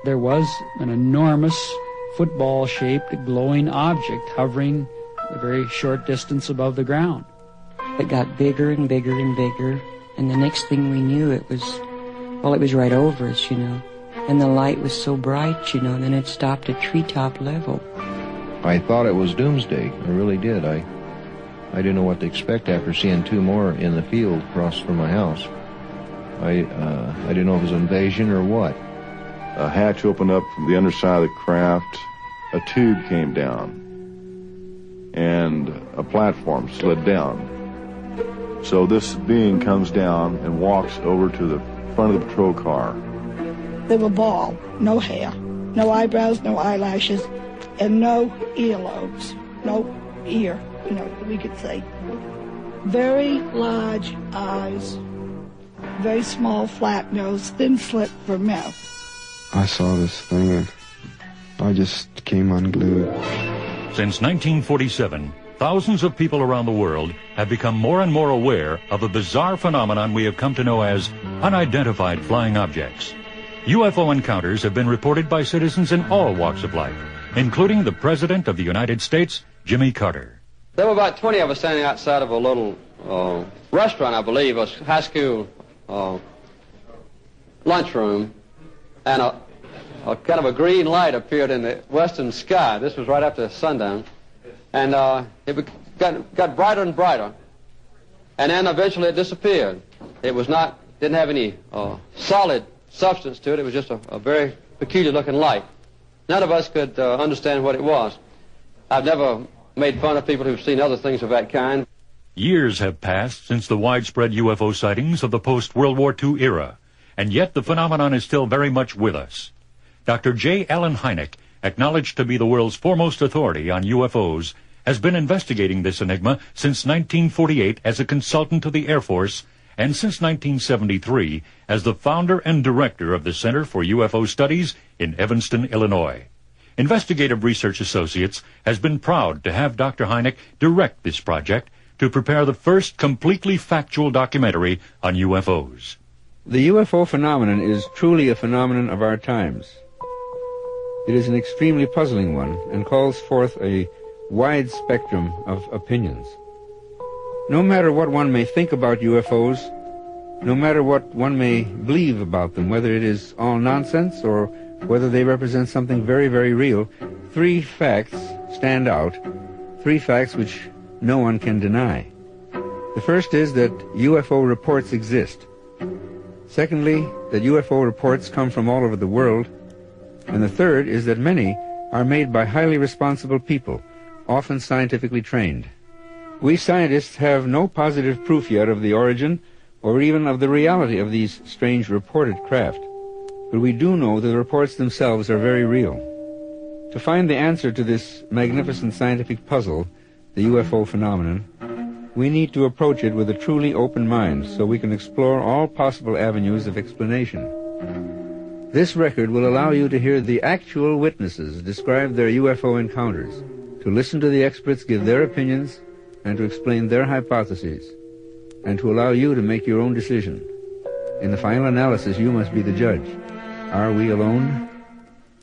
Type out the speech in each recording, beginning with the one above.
There was an enormous football-shaped glowing object hovering a very short distance above the ground. It got bigger and bigger and bigger, and the next thing we knew, it was right over us, you know. And the light was so bright, you know, and then it stopped at treetop level. I thought it was doomsday. I really did. I didn't know what to expect after seeing two more in the field across from my house. I didn't know if it was an invasion or what. A hatch opened up from the underside of the craft. A tube came down, and a platform slid down. So this being comes down and walks over to the front of the patrol car. They were bald, no hair, no eyebrows, no eyelashes, and no earlobes, no ear, you know, we could say. Very large eyes, very small, flat nose, thin slit for mouth. I saw this thing and I just came unglued. Since 1947, thousands of people around the world have become more and more aware of a bizarre phenomenon we have come to know as unidentified flying objects. UFO encounters have been reported by citizens in all walks of life, including the President of the United States, Jimmy Carter. There were about 20 of us standing outside of a little restaurant, I believe, a high school lunchroom, and a kind of a green light appeared in the western sky. This was right after sundown, and it got brighter and brighter, and then eventually it disappeared. It was not, didn't have any solid substance to it. It was just a very peculiar-looking light. None of us could understand what it was. I've never made fun of people who've seen other things of that kind. Years have passed since the widespread UFO sightings of the post-World War II era, and yet the phenomenon is still very much with us. Dr. J. Allen Hynek, acknowledged to be the world's foremost authority on UFOs, has been investigating this enigma since 1948 as a consultant to the Air Force, and since 1973 as the founder and director of the Center for UFO Studies in Evanston, Illinois. Investigative Research Associates has been proud to have Dr. Hynek direct this project to prepare the first completely factual documentary on UFOs. The UFO phenomenon is truly a phenomenon of our times. It is an extremely puzzling one and calls forth a wide spectrum of opinions. No matter what one may think about UFOs, no matter what one may believe about them, whether it is all nonsense or whether they represent something very, very real, three facts stand out, three facts which no one can deny. The first is that UFO reports exist. Secondly, that UFO reports come from all over the world. And the third is that many are made by highly responsible people, often scientifically trained. We scientists have no positive proof yet of the origin or even of the reality of these strange reported craft, but we do know that the reports themselves are very real. To find the answer to this magnificent scientific puzzle, the UFO phenomenon, we need to approach it with a truly open mind so we can explore all possible avenues of explanation. This record will allow you to hear the actual witnesses describe their UFO encounters, to listen to the experts give their opinions, and to explain their hypotheses, and to allow you to make your own decision. In the final analysis, you must be the judge. Are we alone?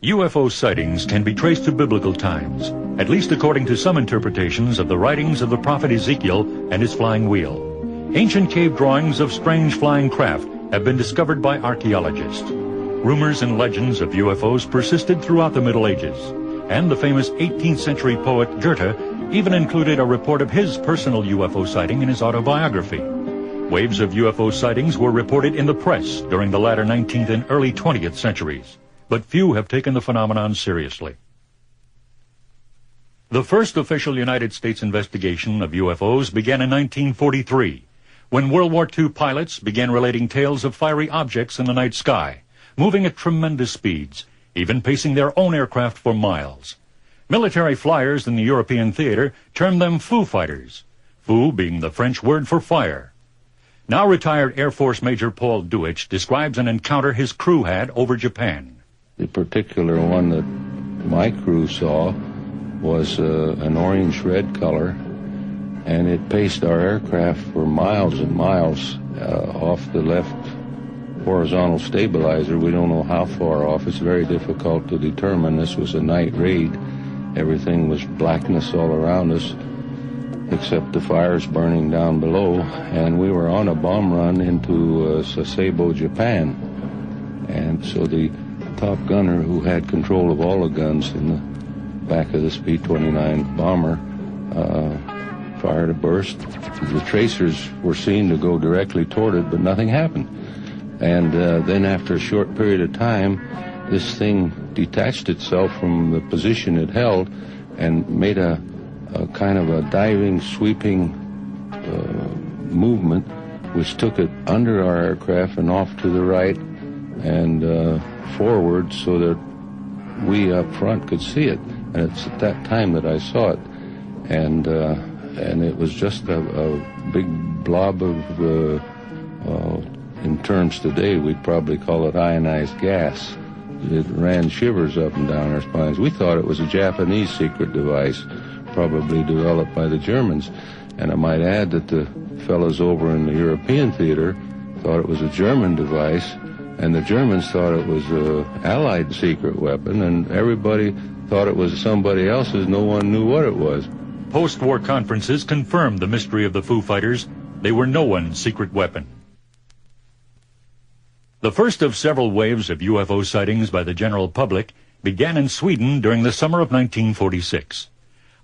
UFO sightings can be traced to biblical times, at least according to some interpretations of the writings of the prophet Ezekiel and his flying wheel. Ancient cave drawings of strange flying craft have been discovered by archaeologists. Rumors and legends of UFOs persisted throughout the Middle Ages, and the famous 18th century poet Goethe even included a report of his personal UFO sighting in his autobiography. Waves of UFO sightings were reported in the press during the latter 19th and early 20th centuries, but few have taken the phenomenon seriously. The first official United States investigation of UFOs began in 1943, when World War II pilots began relating tales of fiery objects in the night sky, moving at tremendous speeds, even pacing their own aircraft for miles. Military flyers in the European theater termed them Foo Fighters, Foo being the French word for fire. Now retired Air Force Major Paul Duich describes an encounter his crew had over Japan. The particular one that my crew saw was an orange-red color, and it paced our aircraft for miles and miles off the left horizontal stabilizer. We don't know how far off. It's very difficult to determine. This was a night raid. Everything was blackness all around us, except the fires burning down below. And we were on a bomb run into Sasebo, Japan. And so the top gunner, who had control of all the guns in the back of this B-29 bomber, fired a burst. The tracers were seen to go directly toward it, but nothing happened. And then after a short period of time, this thing detached itself from the position it held and made a kind of a diving, sweeping movement, which took it under our aircraft and off to the right and forward so that we up front could see it. And it's at that time that I saw it. And it was just a big blob of, in terms today, we'd probably call it ionized gas. It ran shivers up and down our spines. We thought it was a Japanese secret device, probably developed by the Germans. And I might add that the fellows over in the European theater thought it was a German device, and the Germans thought it was an Allied secret weapon, and everybody thought it was somebody else's. No one knew what it was. Post-war conferences confirmed the mystery of the Foo Fighters. They were no one's secret weapon. The first of several waves of UFO sightings by the general public began in Sweden during the summer of 1946.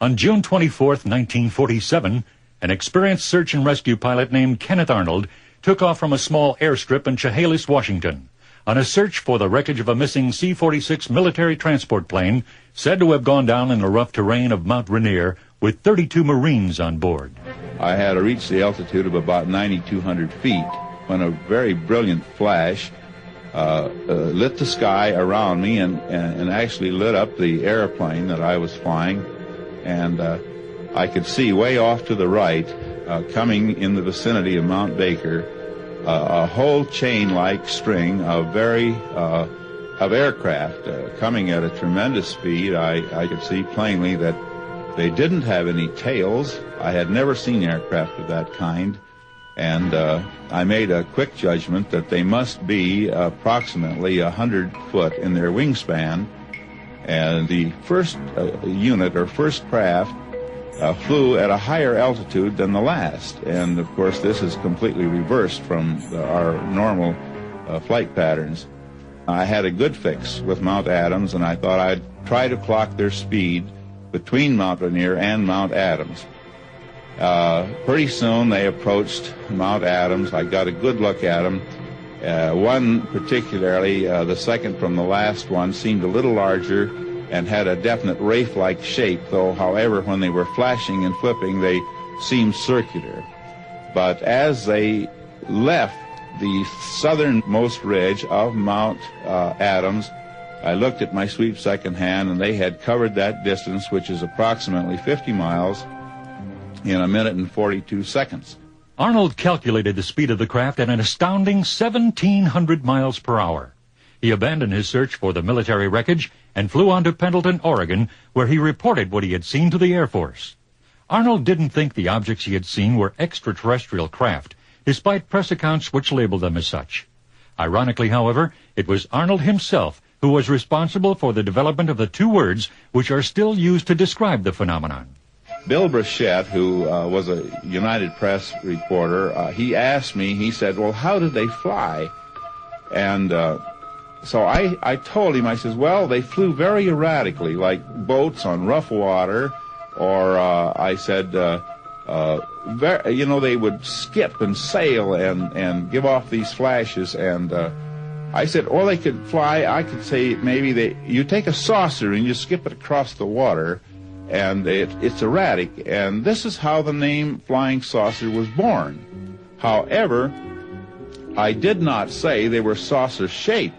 On June 24, 1947, an experienced search and rescue pilot named Kenneth Arnold took off from a small airstrip in Chehalis, Washington, on a search for the wreckage of a missing C-46 military transport plane said to have gone down in the rough terrain of Mount Rainier with 32 Marines on board. I had reached the altitude of about 9,200 feet when a very brilliant flash lit the sky around me and actually lit up the airplane that I was flying. And I could see way off to the right, coming in the vicinity of Mount Baker, a whole chain-like string of aircraft coming at a tremendous speed. I could see plainly that they didn't have any tails. I had never seen aircraft of that kind. And I made a quick judgment that they must be approximately 100 foot in their wingspan. And the first unit or first craft flew at a higher altitude than the last. And of course this is completely reversed from our normal flight patterns. I had a good fix with Mount Adams, and I thought I'd try to clock their speed between Mount Rainier and Mount Adams. Pretty soon they approached Mount Adams. I got a good look at them. One particularly, the second from the last one, seemed a little larger and had a definite wraith-like shape, though, however, when they were flashing and flipping, they seemed circular. But as they left the southernmost ridge of Mount Adams, I looked at my sweep second hand, and they had covered that distance, which is approximately 50 miles, in 1 minute and 42 seconds. Arnold calculated the speed of the craft at an astounding 1,700 miles per hour. He abandoned his search for the military wreckage and flew on to Pendleton, Oregon, where he reported what he had seen to the Air Force. Arnold didn't think the objects he had seen were extraterrestrial craft, despite press accounts which labeled them as such. Ironically, however, it was Arnold himself who was responsible for the development of the two words which are still used to describe the phenomenon. Bill Brichette, who was a United Press reporter, he asked me, he said, well, how did they fly? And so I told him, I says, well, they flew very erratically, like boats on rough water, or I said, they would skip and sail and give off these flashes. And I said, or they could fly, I could say maybe you take a saucer and you skip it across the water, and it's erratic. And this is how the name Flying Saucer was born. However, I did not say they were saucer-shaped.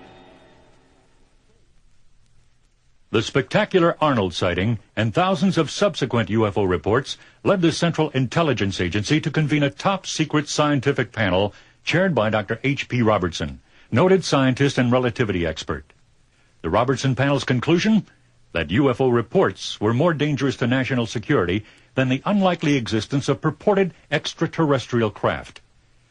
The spectacular Arnold sighting and thousands of subsequent UFO reports led the Central Intelligence Agency to convene a top-secret scientific panel chaired by Dr. H.P. Robertson, noted scientist and relativity expert. The Robertson panel's conclusion? That UFO reports were more dangerous to national security than the unlikely existence of purported extraterrestrial craft.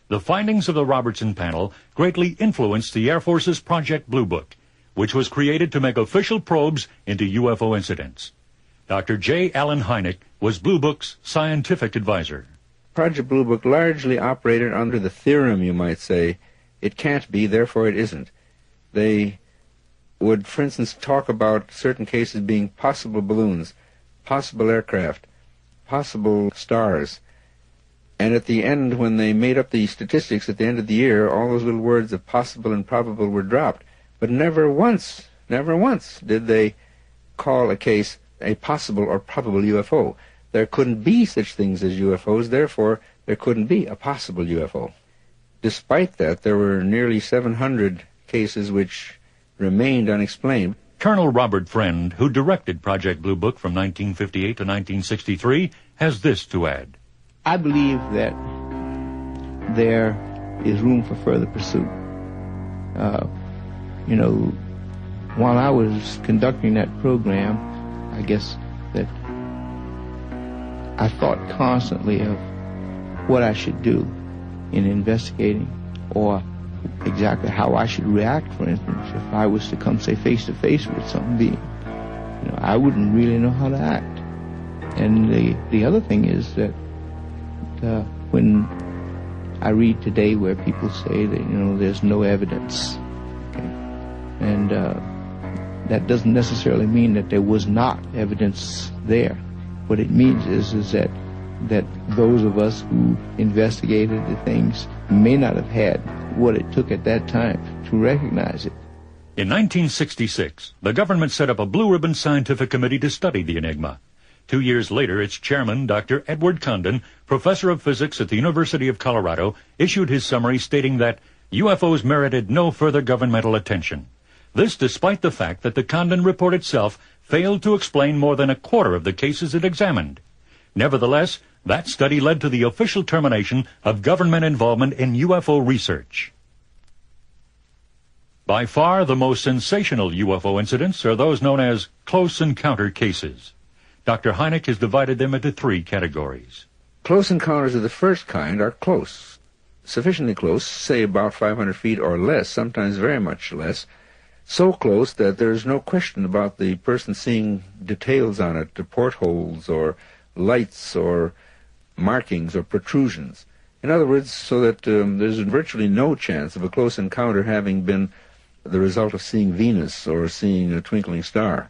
The findings of the Robertson panel greatly influenced the Air Force's Project Blue Book, which was created to make official probes into UFO incidents. Dr. J. Allen Hynek was Blue Book's scientific advisor. Project Blue Book largely operated under the theorem, you might say, it can't be, therefore it isn't. They would, for instance, talk about certain cases being possible balloons, possible aircraft, possible stars. And at the end, when they made up the statistics at the end of the year, all those little words of possible and probable were dropped. But never once did they call a case a possible or probable UFO. There couldn't be such things as UFOs, therefore there couldn't be a possible UFO. Despite that, there were nearly 700 cases which remained unexplained. Colonel Robert Friend, who directed Project Blue Book from 1958 to 1963, has this to add. I believe that there is room for further pursuit. While I was conducting that program, I guess that I thought constantly of what I should do in investigating, or exactly how I should react, for instance, if I was to come, say, face to face with some being. I wouldn't really know how to act. And the other thing is that when I read today where people say that, there's no evidence, okay? And that doesn't necessarily mean that there was not evidence there. What it means is that those of us who investigated the things may not have had what it took at that time to recognize it. In 1966, the government set up a Blue Ribbon Scientific Committee to study the enigma. 2 years later, its chairman, Dr. Edward Condon, professor of physics at the University of Colorado, issued his summary stating that UFOs merited no further governmental attention. This despite the fact that the Condon report itself failed to explain more than a quarter of the cases it examined. Nevertheless, that study led to the official termination of government involvement in UFO research. By far the most sensational UFO incidents are those known as close encounter cases. Dr. Hynek has divided them into 3 categories. Close encounters of the first kind are close, sufficiently close, say about 500 feet or less, sometimes very much less, so close that there's no question about the person seeing details on it, the portholes or lights or markings or protrusions. In other words, so that there's virtually no chance of a close encounter having been the result of seeing Venus or seeing a twinkling star.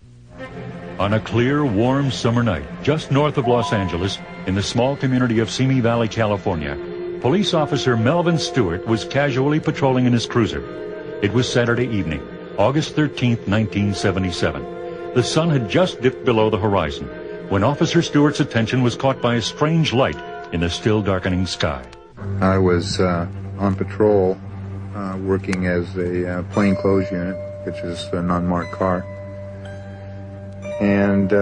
On a clear, warm summer night, just north of Los Angeles, in the small community of Simi Valley, California, police officer Melvin Stewart was casually patrolling in his cruiser. It was Saturday evening, August 13th, 1977. The sun had just dipped below the horizon when Officer Stewart's attention was caught by a strange light in the still darkening sky. I was on patrol, working as a plainclothes unit, which is a non-marked car. And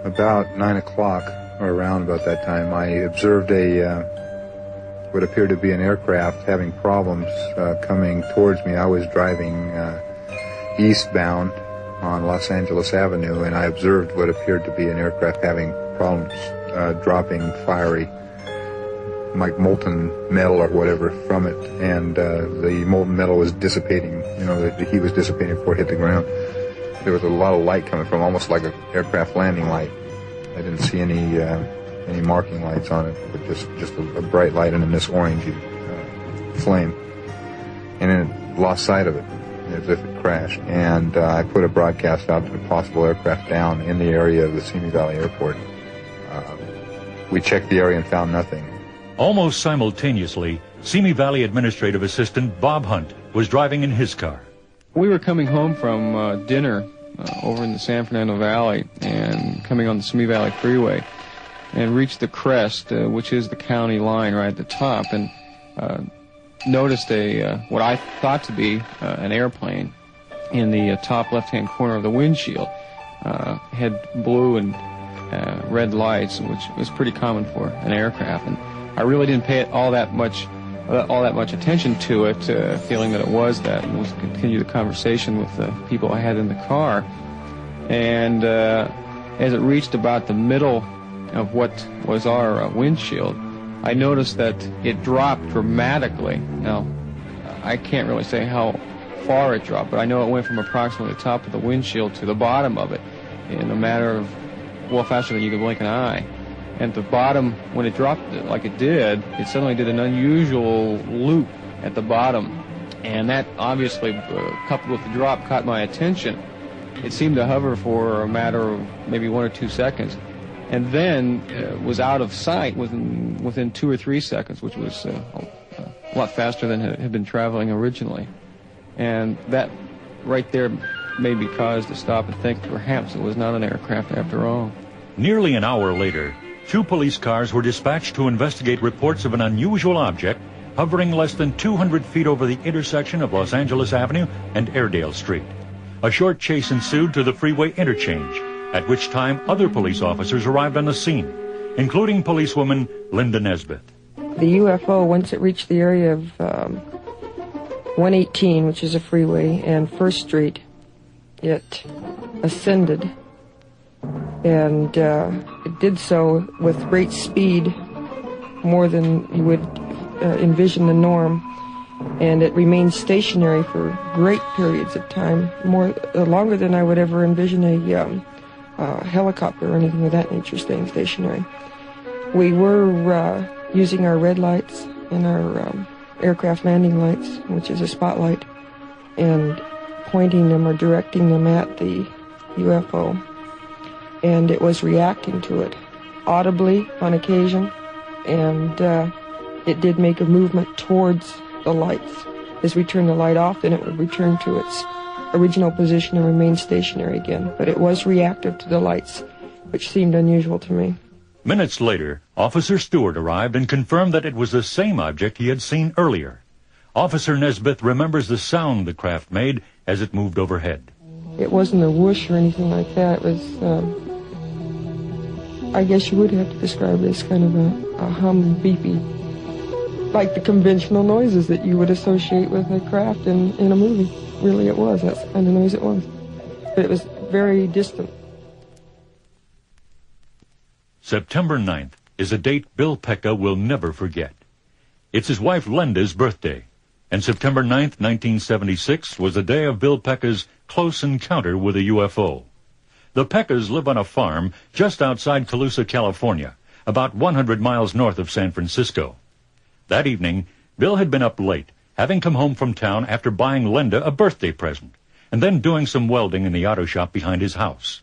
about 9 o'clock, or around about that time, I observed what appeared to be an aircraft having problems coming towards me. I was driving eastbound on Los Angeles Avenue, and I observed what appeared to be an aircraft having problems dropping fiery, like molten metal or whatever from it, and the molten metal was dissipating, the heat was dissipating before it hit the ground. There was a lot of light coming from, almost like an aircraft landing light. I didn't see any marking lights on it, but just a bright light and then this orangey flame. And then it lost sight of it, as if it crashed. And I put a broadcast out to the possible aircraft down in the area of the Simi Valley Airport. We checked the area and found nothing. Almost simultaneously, Simi Valley Administrative Assistant Bob Hunt was driving in his car. We were coming home from dinner over in the San Fernando Valley and coming on the Simi Valley Freeway and reached the crest, which is the county line right at the top, and noticed what I thought to be an airplane in the top left-hand corner of the windshield. Had blue and red lights, which was pretty common for an aircraft, and I really didn't pay all that much attention to it, feeling that it was that, and was continue the conversation with the people I had in the car. And as it reached about the middle of what was our windshield, I noticed that it dropped dramatically. Now, I can't really say how far it dropped, but I know it went from approximately the top of the windshield to the bottom of it in a matter of, well, faster than you could blink an eye. And at the bottom, when it dropped like it did, it suddenly did an unusual loop at the bottom. And that obviously, coupled with the drop, caught my attention. It seemed to hover for a matter of maybe 1 or 2 seconds, and then was out of sight within 2 or 3 seconds, which was a lot faster than it had been traveling originally. And that right there made me cause to stop and think perhaps it was not an aircraft after all. Nearly an hour later, 2 police cars were dispatched to investigate reports of an unusual object hovering less than 200 feet over the intersection of Los Angeles Avenue and Airedale Street. A short chase ensued to the freeway interchange, at which time other police officers arrived on the scene, including policewoman Linda Nesbitt. The UFO, once it reached the area of 118, which is a freeway, and 1st Street, it ascended. And it did so with great speed, more than you would envision the norm. And it remained stationary for great periods of time, longer than I would ever envision a helicopter or anything of that nature staying stationary. We were using our red lights and our aircraft landing lights, which is a spotlight, and pointing them or directing them at the UFO. And it was reacting to it audibly on occasion, and it did make a movement towards the lights. As we turned the light off, then it would return to its original position and remain stationary again. But it was reactive to the lights, which seemed unusual to me. Minutes later, Officer Stewart arrived and confirmed that it was the same object he had seen earlier. Officer Nesbitt remembers the sound the craft made as it moved overhead. It wasn't a whoosh or anything like that. It was, I guess you would have to describe it as kind of a hum, beepy, like the conventional noises that you would associate with a craft in a movie. Really it was. That's the kind of noise it was. But it was very distant. September 9th is a date Bill Peecha will never forget. It's his wife Linda's birthday, and September 9th, 1976 was the day of Bill Peecha's close encounter with a UFO. The Peechas live on a farm just outside Colusa, California, about 100 miles north of San Francisco. That evening, Bill had been up late, having come home from town after buying Linda a birthday present, and then doing some welding in the auto shop behind his house.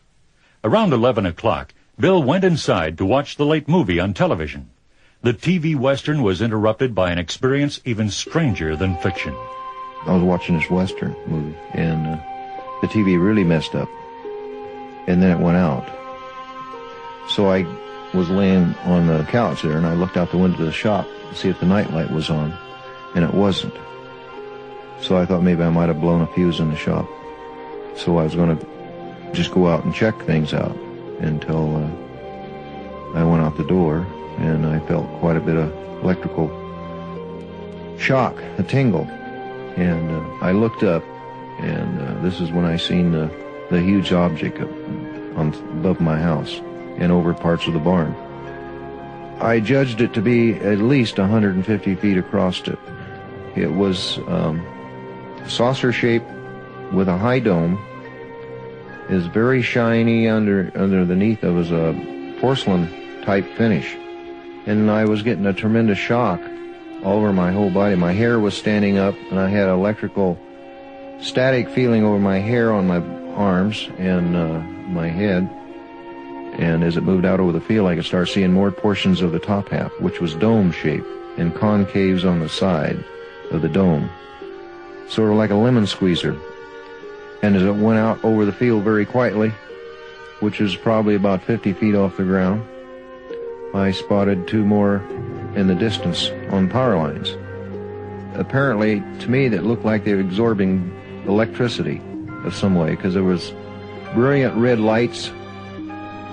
Around 11 o'clock, Bill went inside to watch the late movie on television. The TV Western was interrupted by an experience even stranger than fiction. I was watching this Western movie, and the TV really messed up, and then it went out. So I was laying on the couch there, and I looked out the window of the shop to see if the nightlight was on, and it wasn't. So I thought maybe I might have blown a fuse in the shop. So I was going to just go out and check things out until I went out the door, and I felt quite a bit of electrical shock, a tingle. And I looked up, and this is when I seen the huge object above my house and over parts of the barn. I judged it to be at least 150 feet across it. It was saucer-shaped with a high dome. It was very shiny underneath. It was a porcelain-type finish. And I was getting a tremendous shock all over my whole body. My hair was standing up, and I had electrical static feeling over my hair on my arms and my head. And as it moved out over the field, I could start seeing more portions of the top half, which was dome-shaped, and concaves on the side of the dome, sort of like a lemon squeezer. And as it went out over the field very quietly, which was probably about 50 feet off the ground, I spotted 2 more in the distance on power lines. Apparently, to me, that looked like they were absorbing electricity of some way, because there was brilliant red lights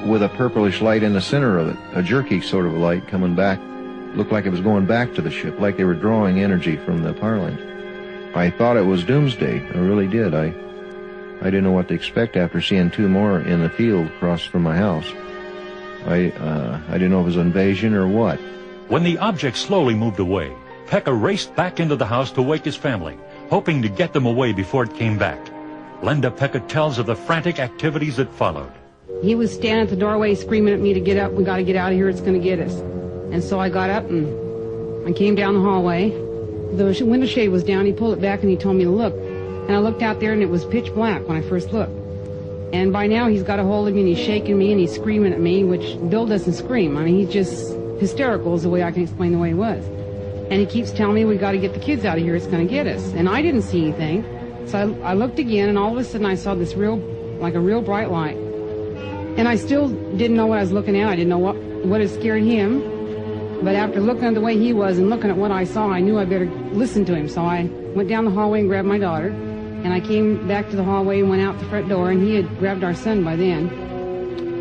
with a purplish light in the center of it, a jerky sort of light coming back. Looked like it was going back to the ship, like they were drawing energy from the power lines. I thought it was doomsday. I really did. I didn't know what to expect after seeing 2 more in the field across from my house. I didn't know if it was an invasion or what. When the object slowly moved away, Peecha raced back into the house to wake his family, hoping to get them away before it came back. Linda Peecha tells of the frantic activities that followed. He was standing at the doorway screaming at me to get up. We got to get out of here. It's going to get us. And so I got up and I came down the hallway. The window shade was down. He pulled it back and he told me to look. And I looked out there and it was pitch black when I first looked. And by now he's got a hold of me and he's shaking me and he's screaming at me, which Bill doesn't scream. I mean, he's just hysterical is the way I can explain the way he was. And he keeps telling me we got to get the kids out of here. It's going to get us. And I didn't see anything. So I looked again and all of a sudden I saw this like a real bright light. And I still didn't know what I was looking at. I didn't know what had scared him. But after looking at the way he was and looking at what I saw, I knew I better listen to him. So I went down the hallway and grabbed my daughter. And I came back to the hallway and went out the front door. And he had grabbed our son by then.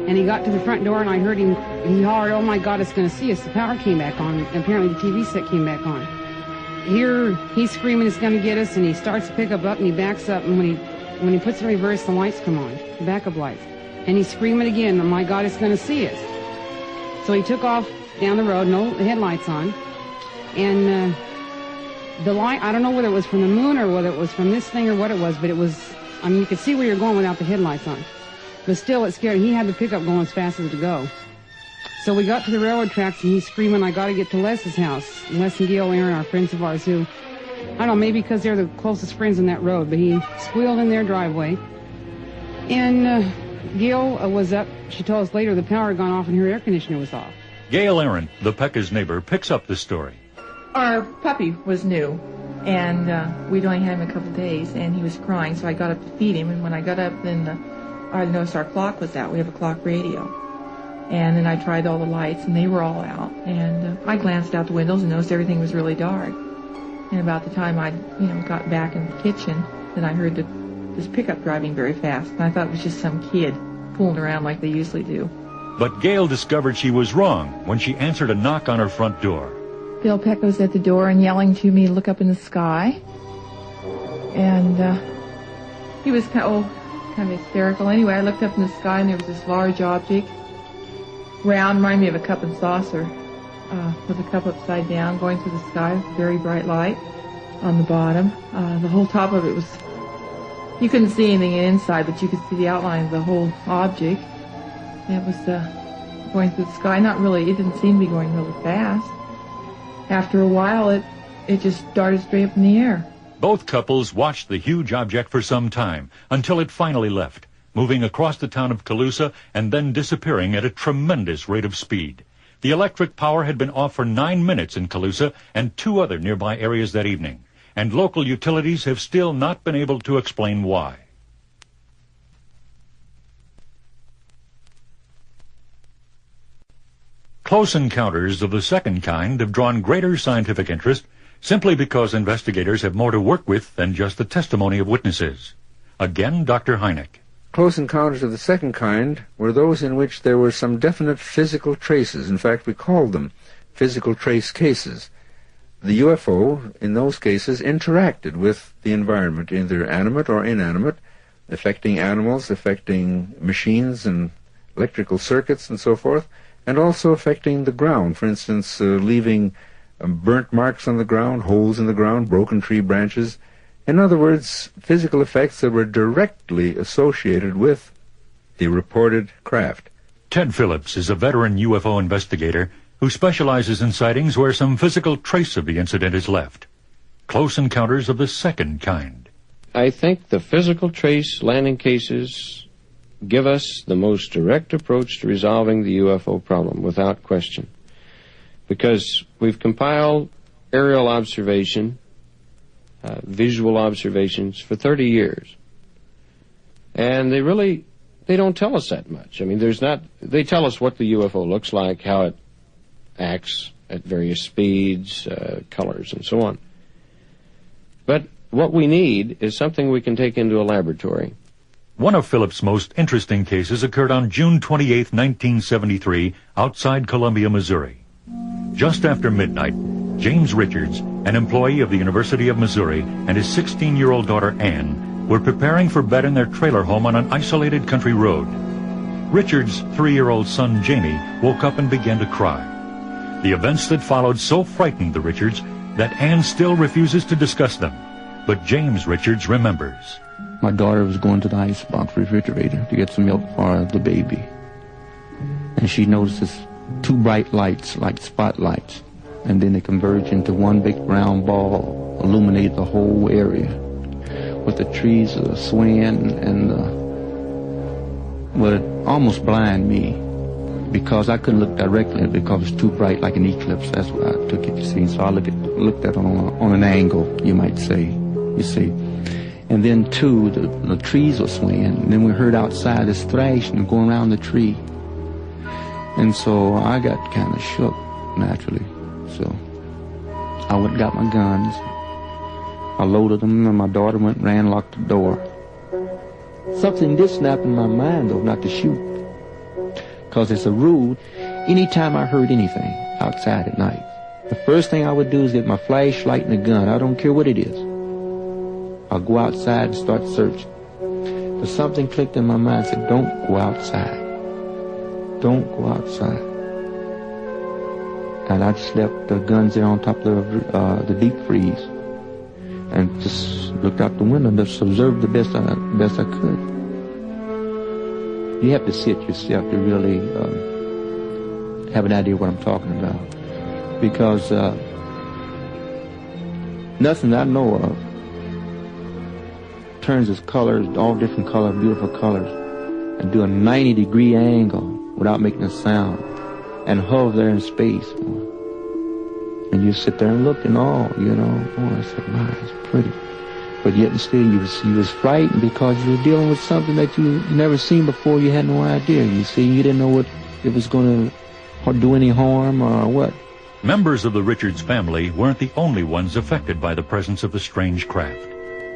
And he got to the front door and I heard him, he hollered, "Oh my God, it's going to see us." The power came back on. And apparently the TV set came back on. Here, he's screaming it's going to get us. And he starts to pick up and he backs up. And when he puts in reverse, the lights come on, the backup lights. And he's screaming again, "Oh my God, it's going to see us." So he took off down the road, no headlights on. And the light, I don't know whether it was from the moon or whether it was from this thing or what it was, but it was, I mean, you could see where you're going without the headlights on. But still, it scared him. He had the pickup going as fast as it could go. So we got to the railroad tracks and he's screaming, "I got to get to Les's house." Les and Gill, Aaron, our friends of ours who, I don't know, maybe because they're the closest friends in that road, but he squealed in their driveway. And Gill was up. She told us later the power had gone off and her air conditioner was off. Gail Aaron, the Peecha's neighbor, picks up the story. Our puppy was new, and we'd only had him a couple of days, and he was crying, so I got up to feed him. And when I got up, then I noticed our clock was out. We have a clock radio. And then I tried all the lights, and they were all out. And I glanced out the windows and noticed everything was really dark. And about the time I got back in the kitchen, then I heard this pickup driving very fast. And I thought it was just some kid fooling around like they usually do. But Gail discovered she was wrong when she answered a knock on her front door. Bill Peecha was at the door and yelling to me to look up in the sky. And he was kind of hysterical. Anyway, I looked up in the sky and there was this large object, round, reminded me of a cup and saucer, with a cup upside down going through the sky, very bright light on the bottom. The whole top of it was, you couldn't see anything inside, but you could see the outline of the whole object. And it was going through the sky. Not really, it didn't seem to be going really fast. After a while, it just darted straight up in the air. Both couples watched the huge object for some time until it finally left, moving across the town of Colusa and then disappearing at a tremendous rate of speed. The electric power had been off for 9 minutes in Colusa and 2 other nearby areas that evening, and local utilities have still not been able to explain why. Close encounters of the second kind have drawn greater scientific interest simply because investigators have more to work with than just the testimony of witnesses. Again, Dr. Hynek. Close encounters of the second kind were those in which there were some definite physical traces. In fact, we called them physical trace cases. The UFO, in those cases, interacted with the environment, either animate or inanimate, affecting animals, affecting machines and electrical circuits and so forth, and also affecting the ground, for instance, leaving burnt marks on the ground, holes in the ground, broken tree branches. In other words, physical effects that were directly associated with the reported craft. Ted Phillips is a veteran UFO investigator who specializes in sightings where some physical trace of the incident is left. Close encounters of the second kind. I think the physical trace landing cases give us the most direct approach to resolving the UFO problem, without question. Because we've compiled aerial observation, visual observations for 30 years. And they don't tell us that much. I mean, they tell us what the UFO looks like, how it acts at various speeds, colors, and so on. But what we need is something we can take into a laboratory. One of Phillips' most interesting cases occurred on June 28, 1973, outside Columbia, Missouri. Just after midnight, James Richards, an employee of the University of Missouri, and his 16-year-old daughter, Ann, were preparing for bed in their trailer home on an isolated country road. Richards' 3-year-old son, Jamie, woke up and began to cry. The events that followed so frightened the Richards that Ann still refuses to discuss them. But James Richards remembers. My daughter was going to the icebox refrigerator to get some milk for the baby. And she notices two bright lights, like spotlights. And then they converge into one big round ball, illuminate the whole area. With the trees swaying and, well, it almost blinded me because I couldn't look directly because it was too bright like an eclipse. That's why I took it, you see. So I looked at it on an angle, you might say, you see. And then, too, the trees were swaying. And then we heard outside this thrashing going around the tree. And so I got kind of shook, naturally. So I went and got my guns. I loaded them, and my daughter went and ran and locked the door. Something did snap in my mind, though, not to shoot. Because it's a rule, anytime I heard anything outside at night, the first thing I would do is get my flashlight and a gun. I don't care what it is. I'll go outside and start searching. But something clicked in my mind and said, don't go outside. Don't go outside. And I just left the guns there on top of the deep freeze and just looked out the window and just observed the best I could. You have to see it yourself to really have an idea what I'm talking about. Because nothing that I know of turns its colors, all different colors, beautiful colors, and do a 90-degree angle without making a sound, and hover there in space. And you sit there and look and all, you know. Oh, I said, my, it's pretty. But yet and still, you was frightened because you were dealing with something that you never seen before. You had no idea. You see, you didn't know what it was going to do any harm or what. Members of the Richards family weren't the only ones affected by the presence of the strange craft.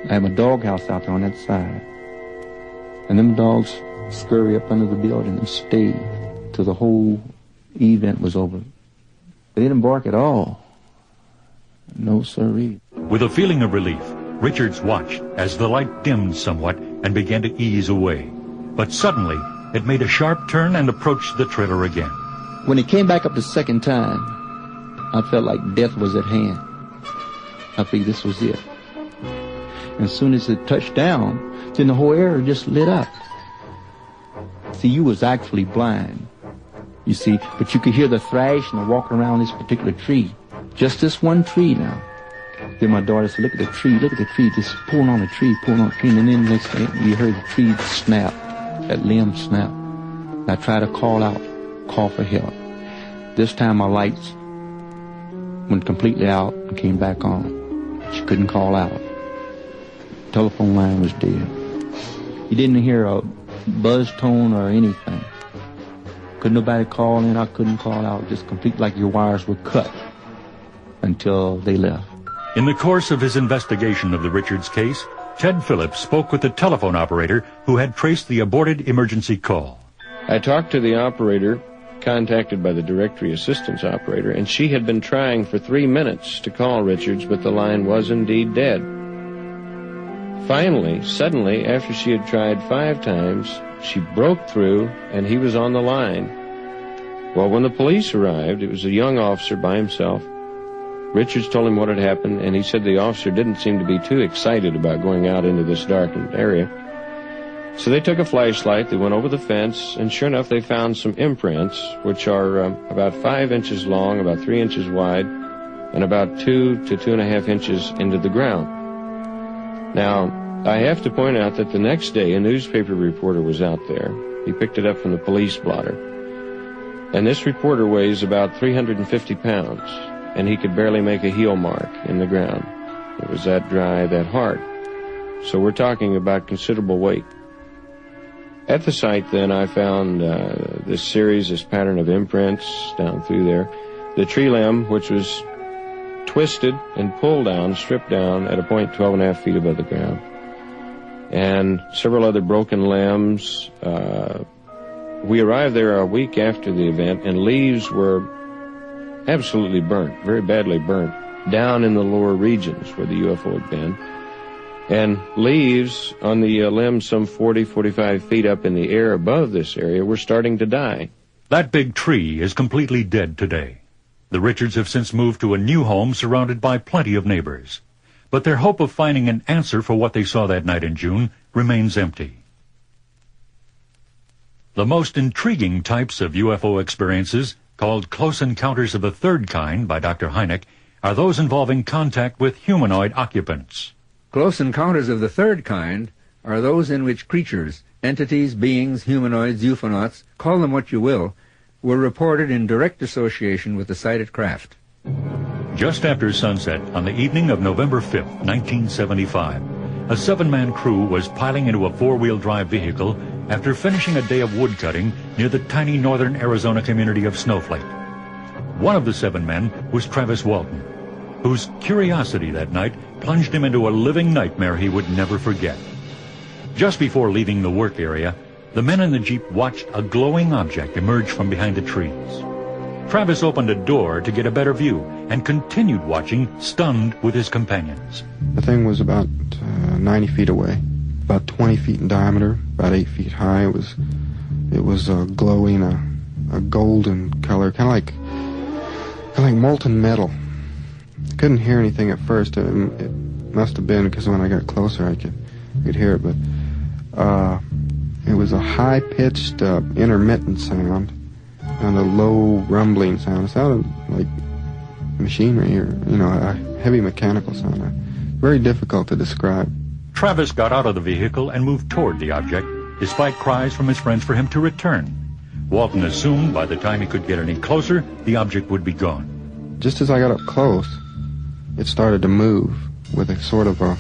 I have a doghouse out there on that side. And them dogs scurry up under the building and stay till the whole event was over. They didn't bark at all. No siree. With a feeling of relief, Richards watched as the light dimmed somewhat and began to ease away. But suddenly, it made a sharp turn and approached the trailer again. When it came back up the second time, I felt like death was at hand. I figured this was it. And as soon as it touched down, then the whole area just lit up. See, you was actually blind, you see, but you could hear the thrash and the walking around this particular tree. Just this one tree now. Then my daughter said, look at the tree, just pulling on the tree, and then next thing you heard the tree snap, that limb snap. And I tried to call for help. This time my lights went completely out and came back on. She couldn't call out. Telephone line was dead. You didn't hear a buzz tone or anything. Couldn't nobody call in, I couldn't call out, just complete like your wires were cut until they left. In the course of his investigation of the Richards case, Ted Phillips spoke with the telephone operator who had traced the aborted emergency call. I talked to the operator, contacted by the directory assistance operator, and she had been trying for 3 minutes to call Richards, but the line was indeed dead. Finally, suddenly, after she had tried 5 times, she broke through, and he was on the line. Well, when the police arrived, it was a young officer by himself. Richards told him what had happened, and he said the officer didn't seem to be too excited about going out into this darkened area. So they took a flashlight, they went over the fence, and sure enough, they found some imprints, which are about 5 inches long, about 3 inches wide, and about 2 to 2.5 inches into the ground. Now, I have to point out that the next day a newspaper reporter was out there. He picked it up from the police blotter. And this reporter weighs about 350 pounds, and he could barely make a heel mark in the ground. It was that dry, that hard. So we're talking about considerable weight. At the site, then, I found this pattern of imprints down through there. The tree limb, which was twisted and pulled down, stripped down at a point 12.5 feet above the ground. And several other broken limbs. We arrived there a week after the event, and leaves were absolutely burnt, very badly burnt, down in the lower regions where the UFO had been. And leaves on the limbs some 40, 45 feet up in the air above this area were starting to die. That big tree is completely dead today. The Richards have since moved to a new home surrounded by plenty of neighbors. But their hope of finding an answer for what they saw that night in June remains empty. The most intriguing types of UFO experiences, called Close Encounters of the Third Kind by Dr. Hynek, are those involving contact with humanoid occupants. Close encounters of the third kind are those in which creatures, entities, beings, humanoids, ufonauts, call them what you will, were reported in direct association with the sighted craft. Just after sunset on the evening of November 5th, 1975, a 7-man crew was piling into a 4-wheel drive vehicle after finishing a day of woodcutting near the tiny northern Arizona community of Snowflake. One of the 7 men was Travis Walton, whose curiosity that night plunged him into a living nightmare he would never forget. Just before leaving the work area, the men in the Jeep watched a glowing object emerge from behind the trees. Travis opened a door to get a better view and continued watching, stunned with his companions. The thing was about 90 feet away, about 20 feet in diameter, about 8 feet high. It was glowing a golden color, kind of like molten metal. I couldn't hear anything at first. It must have been because when I got closer I could hear it, but it was a high-pitched intermittent sound and a low rumbling sound. It sounded like machinery or, a heavy mechanical sound. Very difficult to describe. Travis got out of the vehicle and moved toward the object, despite cries from his friends for him to return. Walton assumed by the time he could get any closer, the object would be gone. Just as I got up close, it started to move with a sort of a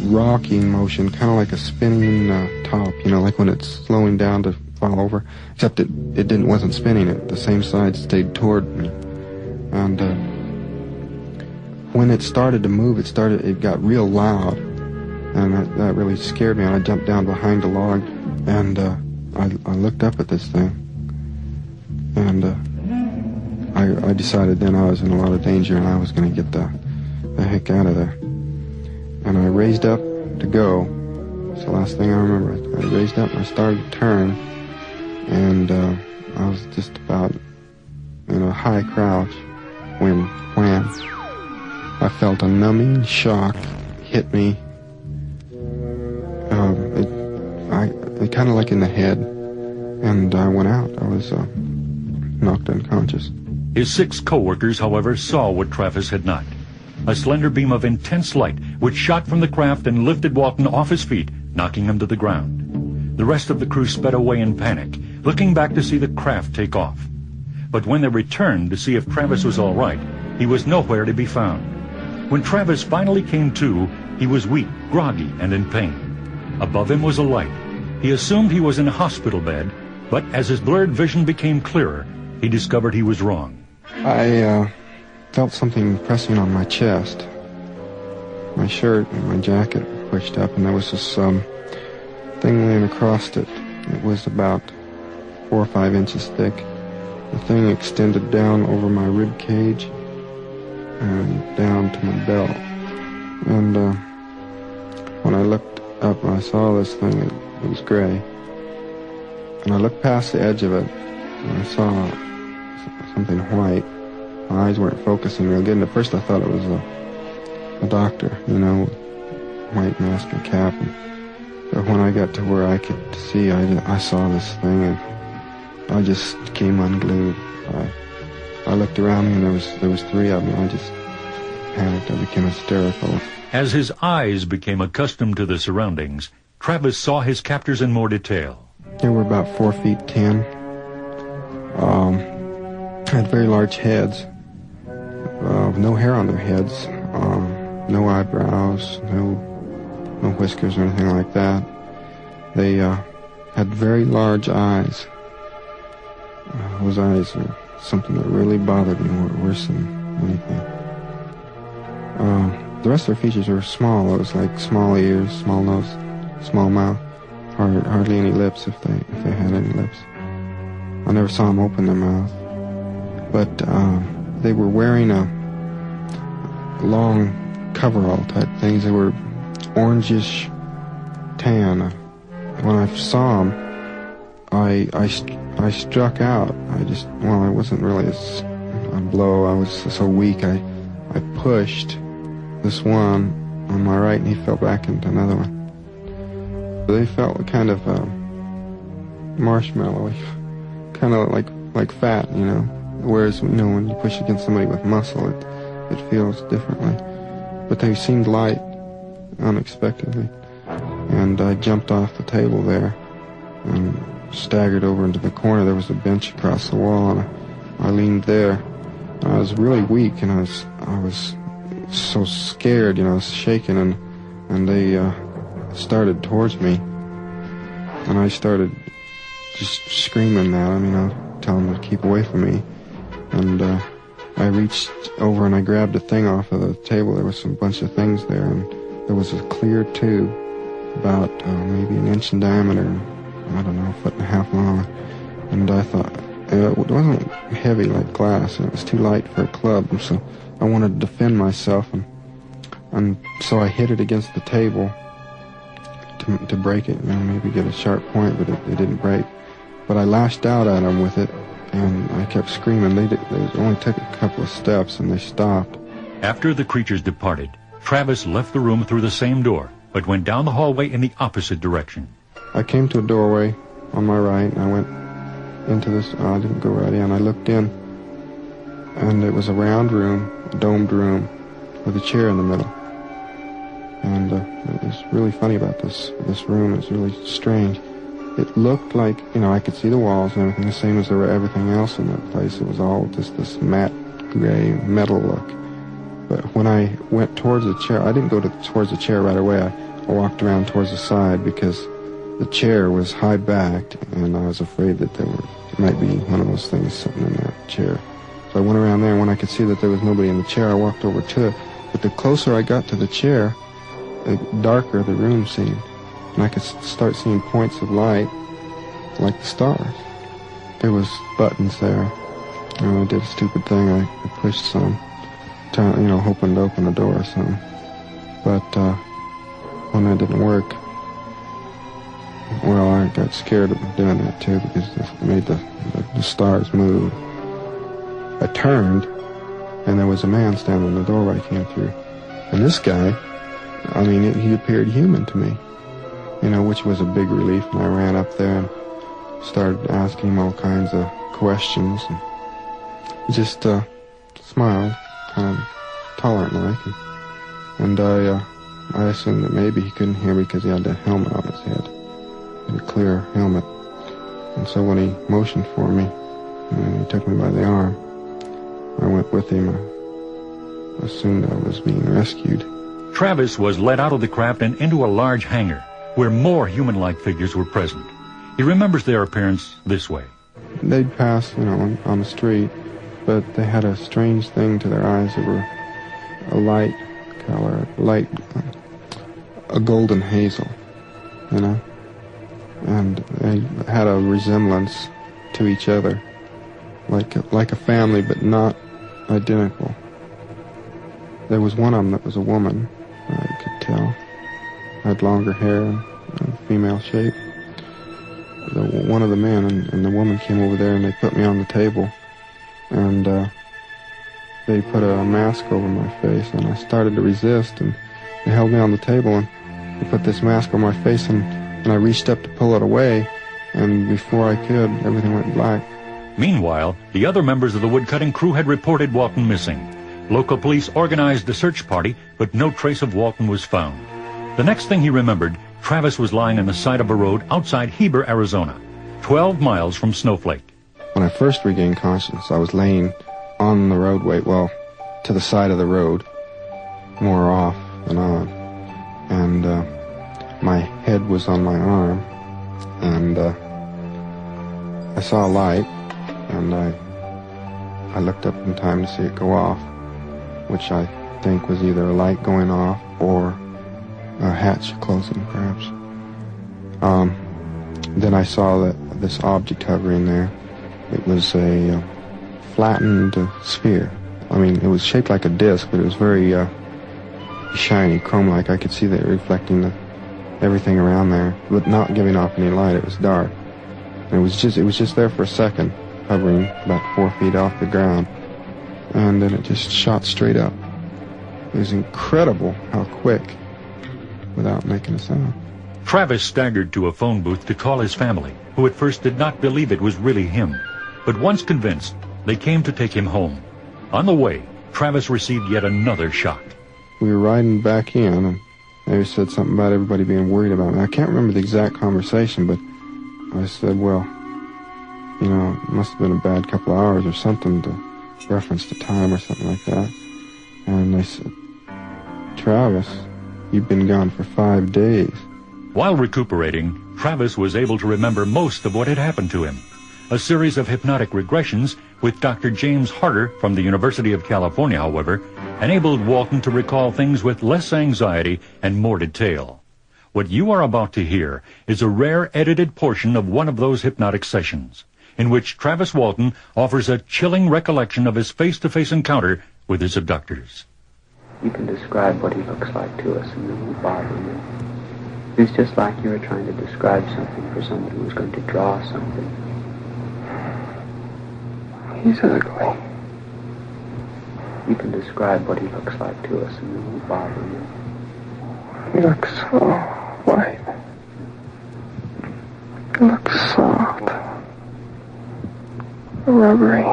rocking motion, kind of like a spinning top, like when it's slowing down to fall over, except it wasn't spinning. The same side stayed toward me. And when it started to move, it got real loud, and that really scared me. And I jumped down behind a log, and I looked up at this thing, and I decided then I was in a lot of danger and I was going to get the heck out of there. And I raised up to go. It's the last thing I remember. I raised up and I started to turn, and I was just about in a high crouch when wham, I felt a numbing shock hit me. It kind of like in the head, and I went out. I was knocked unconscious. His 6 co-workers, however, saw what Travis had not. A slender beam of intense light which shot from the craft and lifted Walton off his feet, knocking him to the ground. The rest of the crew sped away in panic, looking back to see the craft take off. But when they returned to see if Travis was all right, he was nowhere to be found. When Travis finally came to, he was weak, groggy, and in pain. Above him was a light. He assumed he was in a hospital bed, but as his blurred vision became clearer, he discovered he was wrong. I felt something pressing on my chest. My shirt and my jacket were pushed up, and there was this thing laying across it. It was about 4 or 5 inches thick. The thing extended down over my rib cage and down to my belt. And when I looked up and I saw this thing, it was gray. And I looked past the edge of it, and I saw something white. My eyes weren't focusing real good, and at first I thought it was a doctor, white mask and cap. But when I got to where I could see, I saw this thing, and I just came unglued. I looked around me, and there was 3 of them. I just panicked. I became hysterical. As his eyes became accustomed to the surroundings, Travis saw his captors in more detail. They were about 4 feet 10. Had very large heads, no hair on their heads, no eyebrows, no whiskers or anything like that. They had very large eyes. Those eyes are something that really bothered me worse than anything. The rest of their features were small. It was like small ears, small nose, small mouth, hardly any lips if they had any lips. I never saw them open their mouth. But they were wearing a long coverall type things. They were orangish tan. When I saw them, I struck out. I wasn't really blow. I was so weak, I pushed this one on my right, and he fell back into another one. They felt kind of marshmallowy, kind of like fat, you know. Whereas, you know, when you push against somebody with muscle, it feels differently. But they seemed light unexpectedly. And I jumped off the table there and staggered over into the corner. There was a bench across the wall, and I leaned there. I was really weak, and I was so scared, you know, I was shaking, and they started towards me, and I started just screaming at them, you know, telling them to keep away from me. And I reached over and I grabbed a thing off of the table. There was some bunch of things there, and there was a clear tube about maybe an inch in diameter, I don't know, 1.5 feet long. And I thought, it wasn't heavy like glass, and it was too light for a club, and so I wanted to defend myself, and so I hit it against the table to break it, you know, maybe get a sharp point, but it didn't break. But I lashed out at them with it, and I kept screaming. They only took a couple of steps, and they stopped. After the creatures departed, Travis left the room through the same door, but went down the hallway in the opposite direction. I came to a doorway on my right, and I went into this. I didn't go right in. I looked in, and it was a round room, a domed room, with a chair in the middle. And it was really funny about this room. It was really strange. It looked like, you know, I could see the walls and everything, the same as everything else in that place. It was all just this matte gray metal look. But when I went towards the chair, I didn't go towards the chair right away. I walked around towards the side because the chair was high-backed, and I was afraid that there might be one of those things sitting in that chair. So I went around there, and when I could see that there was nobody in the chair, I walked over to it. But the closer I got to the chair, the darker the room seemed. And I could start seeing points of light, like the stars. There was buttons there. And I did a stupid thing. I pushed some, you know, hoping to open the door or something. But when that didn't work, well, I got scared of doing that too, because it made the stars move. I turned, and there was a man standing in the doorway I came through. And this guy, I mean, he appeared human to me, you know, which was a big relief. And I ran up there and started asking him all kinds of questions, and he just smiled, kind of tolerant-like. And I assumed that maybe he couldn't hear me because he had that helmet on his head, a clear helmet. And so when he motioned for me, and he took me by the arm, I went with him. I assumed I was being rescued. Travis was led out of the craft and into a large hangar, where more human-like figures were present. He remembers their appearance this way. They'd pass, you know, on the street, but they had a strange thing to their eyes. They were a light color, a golden hazel, you know, and they had a resemblance to each other, like a family, but not identical. There was one of them that was a woman, I could tell, had longer hair and female shape. One of the men and the woman came over there, and they put me on the table, and they put a mask over my face, and I started to resist, and they held me on the table, and they put this mask on my face, and I reached up to pull it away, and before I could, everything went black. Meanwhile, the other members of the woodcutting crew had reported Walton missing. Local police organized a search party, but no trace of Walton was found. The next thing he remembered, Travis was lying on the side of a road outside Heber, Arizona, 12 miles from Snowflake. When I first regained consciousness, I was laying on the roadway, well, to the side of the road, more off than on. And my head was on my arm, and I saw a light, and I looked up in time to see it go off, which I think was either a light going off or a hatch closing, perhaps. Then I saw this object hovering there. It was a flattened sphere. I mean, it was shaped like a disc, but it was very shiny, chrome-like. I could see that reflecting everything around there, but not giving off any light. It was dark. And it was just there for a second, hovering about 4 feet off the ground. and then it just shot straight up. It was incredible how quick, without making a sound. Travis staggered to a phone booth to call his family, who at first did not believe it was really him. But once convinced, they came to take him home. On the way, Travis received yet another shock. We were riding back in, and they said something about everybody being worried about me. I can't remember the exact conversation, but I said, well, you know, it must have been a bad couple of hours or something, to reference the time or something like that. And they said, Travis, you've been gone for 5 days. While recuperating, Travis was able to remember most of what had happened to him. A series of hypnotic regressions with Dr. James Harder from the University of California, however, enabled Walton to recall things with less anxiety and more detail. What you are about to hear is a rare edited portion of one of those hypnotic sessions, in which Travis Walton offers a chilling recollection of his face-to-face encounter with his abductors. You can describe what he looks like to us, and it won't bother you. It's just like you were trying to describe something for someone who was going to draw something. He's ugly. You can describe what he looks like to us, and it won't bother you. He looks so white. He looks soft. Rubbery.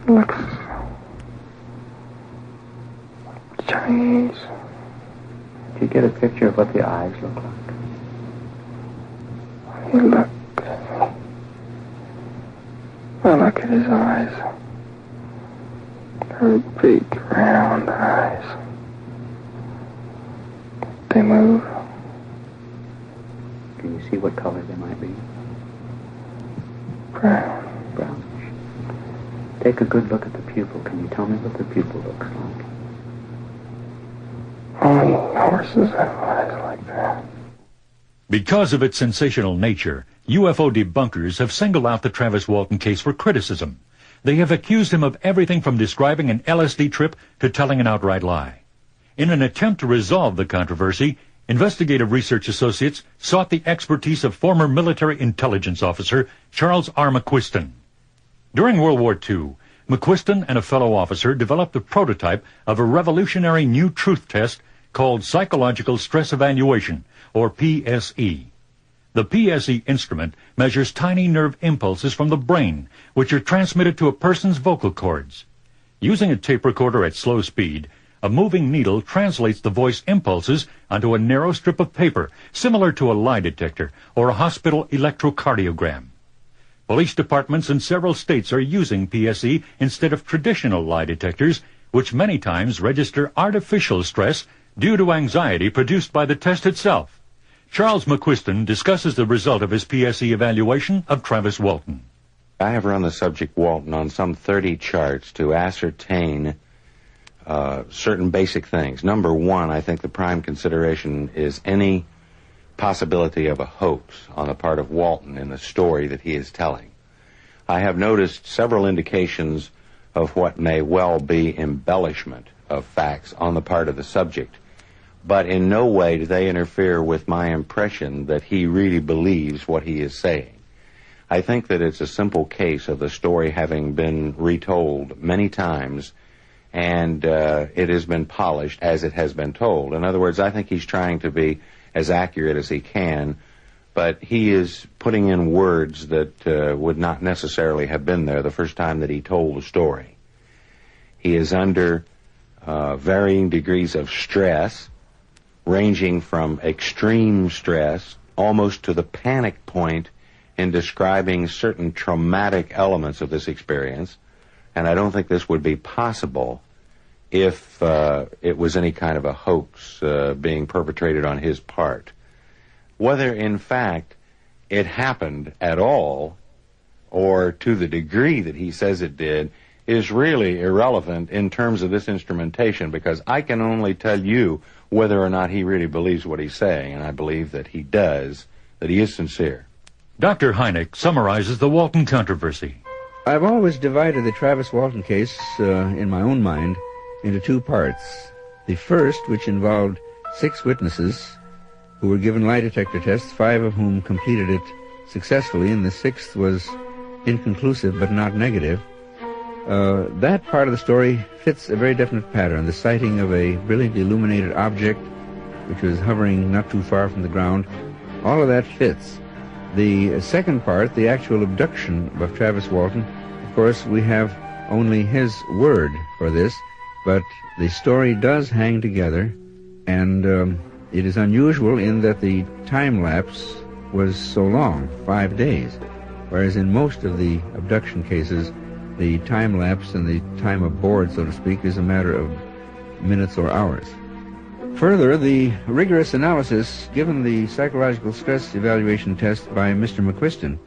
He looks Chinese. Did you get a picture of what the eyes look like? He looked at me. I look at his eyes. They're big, round eyes. They move. Can you see what color they might be? Brown. Brownish. Take a good look at the pupil. Can you tell me what the pupil looks like? Only horses have eyes like that. Because of its sensational nature, UFO debunkers have singled out the Travis Walton case for criticism. They have accused him of everything from describing an LSD trip to telling an outright lie. In an attempt to resolve the controversy, investigative research associates sought the expertise of former military intelligence officer Charles R. Mcquiston. During World War II, Mcquiston and a fellow officer developed a prototype of a revolutionary new truth test called Psychological Stress Evaluation, or PSE. The PSE instrument measures tiny nerve impulses from the brain, which are transmitted to a person's vocal cords. Using a tape recorder at slow speed, a moving needle translates the voice impulses onto a narrow strip of paper, similar to a lie detector or a hospital electrocardiogram. Police departments in several states are using PSE instead of traditional lie detectors, which many times register artificial stress due to anxiety produced by the test itself. Charles Mcquiston discusses the result of his PSE evaluation of Travis Walton. I have run the subject Walton on some 30 charts to ascertain certain basic things. Number one, I think the prime consideration is any possibility of a hoax on the part of Walton in the story that he is telling. I have noticed several indications of what may well be embellishment of facts on the part of the subject, but in no way do they interfere with my impression that he really believes what he is saying. I think that it's a simple case of the story having been retold many times, and it has been polished as it has been told. In other words, I think he's trying to be as accurate as he can, but he is putting in words that would not necessarily have been there the first time that he told the story. He is under varying degrees of stress, ranging from extreme stress almost to the panic point in describing certain traumatic elements of this experience, and I don't think this would be possible if it was any kind of a hoax being perpetrated on his part. Whether, in fact, it happened at all, or to the degree that he says it did, is really irrelevant in terms of this instrumentation, because I can only tell you whether or not he really believes what he's saying, and I believe that he does, that he is sincere. Dr. Hynek summarizes the Walton controversy. I've always divided the Travis Walton case, in my own mind, into two parts. The first, which involved 6 witnesses who were given lie detector tests, 5 of whom completed it successfully, and the 6th was inconclusive but not negative. That part of the story fits a very definite pattern, the sighting of a brilliantly illuminated object which was hovering not too far from the ground. All of that fits. The second part, the actual abduction of Travis Walton, of course, we have only his word for this, but the story does hang together, and it is unusual in that the time lapse was so long, 5 days, whereas in most of the abduction cases, the time lapse and the time aboard, so to speak, is a matter of minutes or hours. Further, the rigorous analysis given the psychological stress evaluation test by Mr. Mcquiston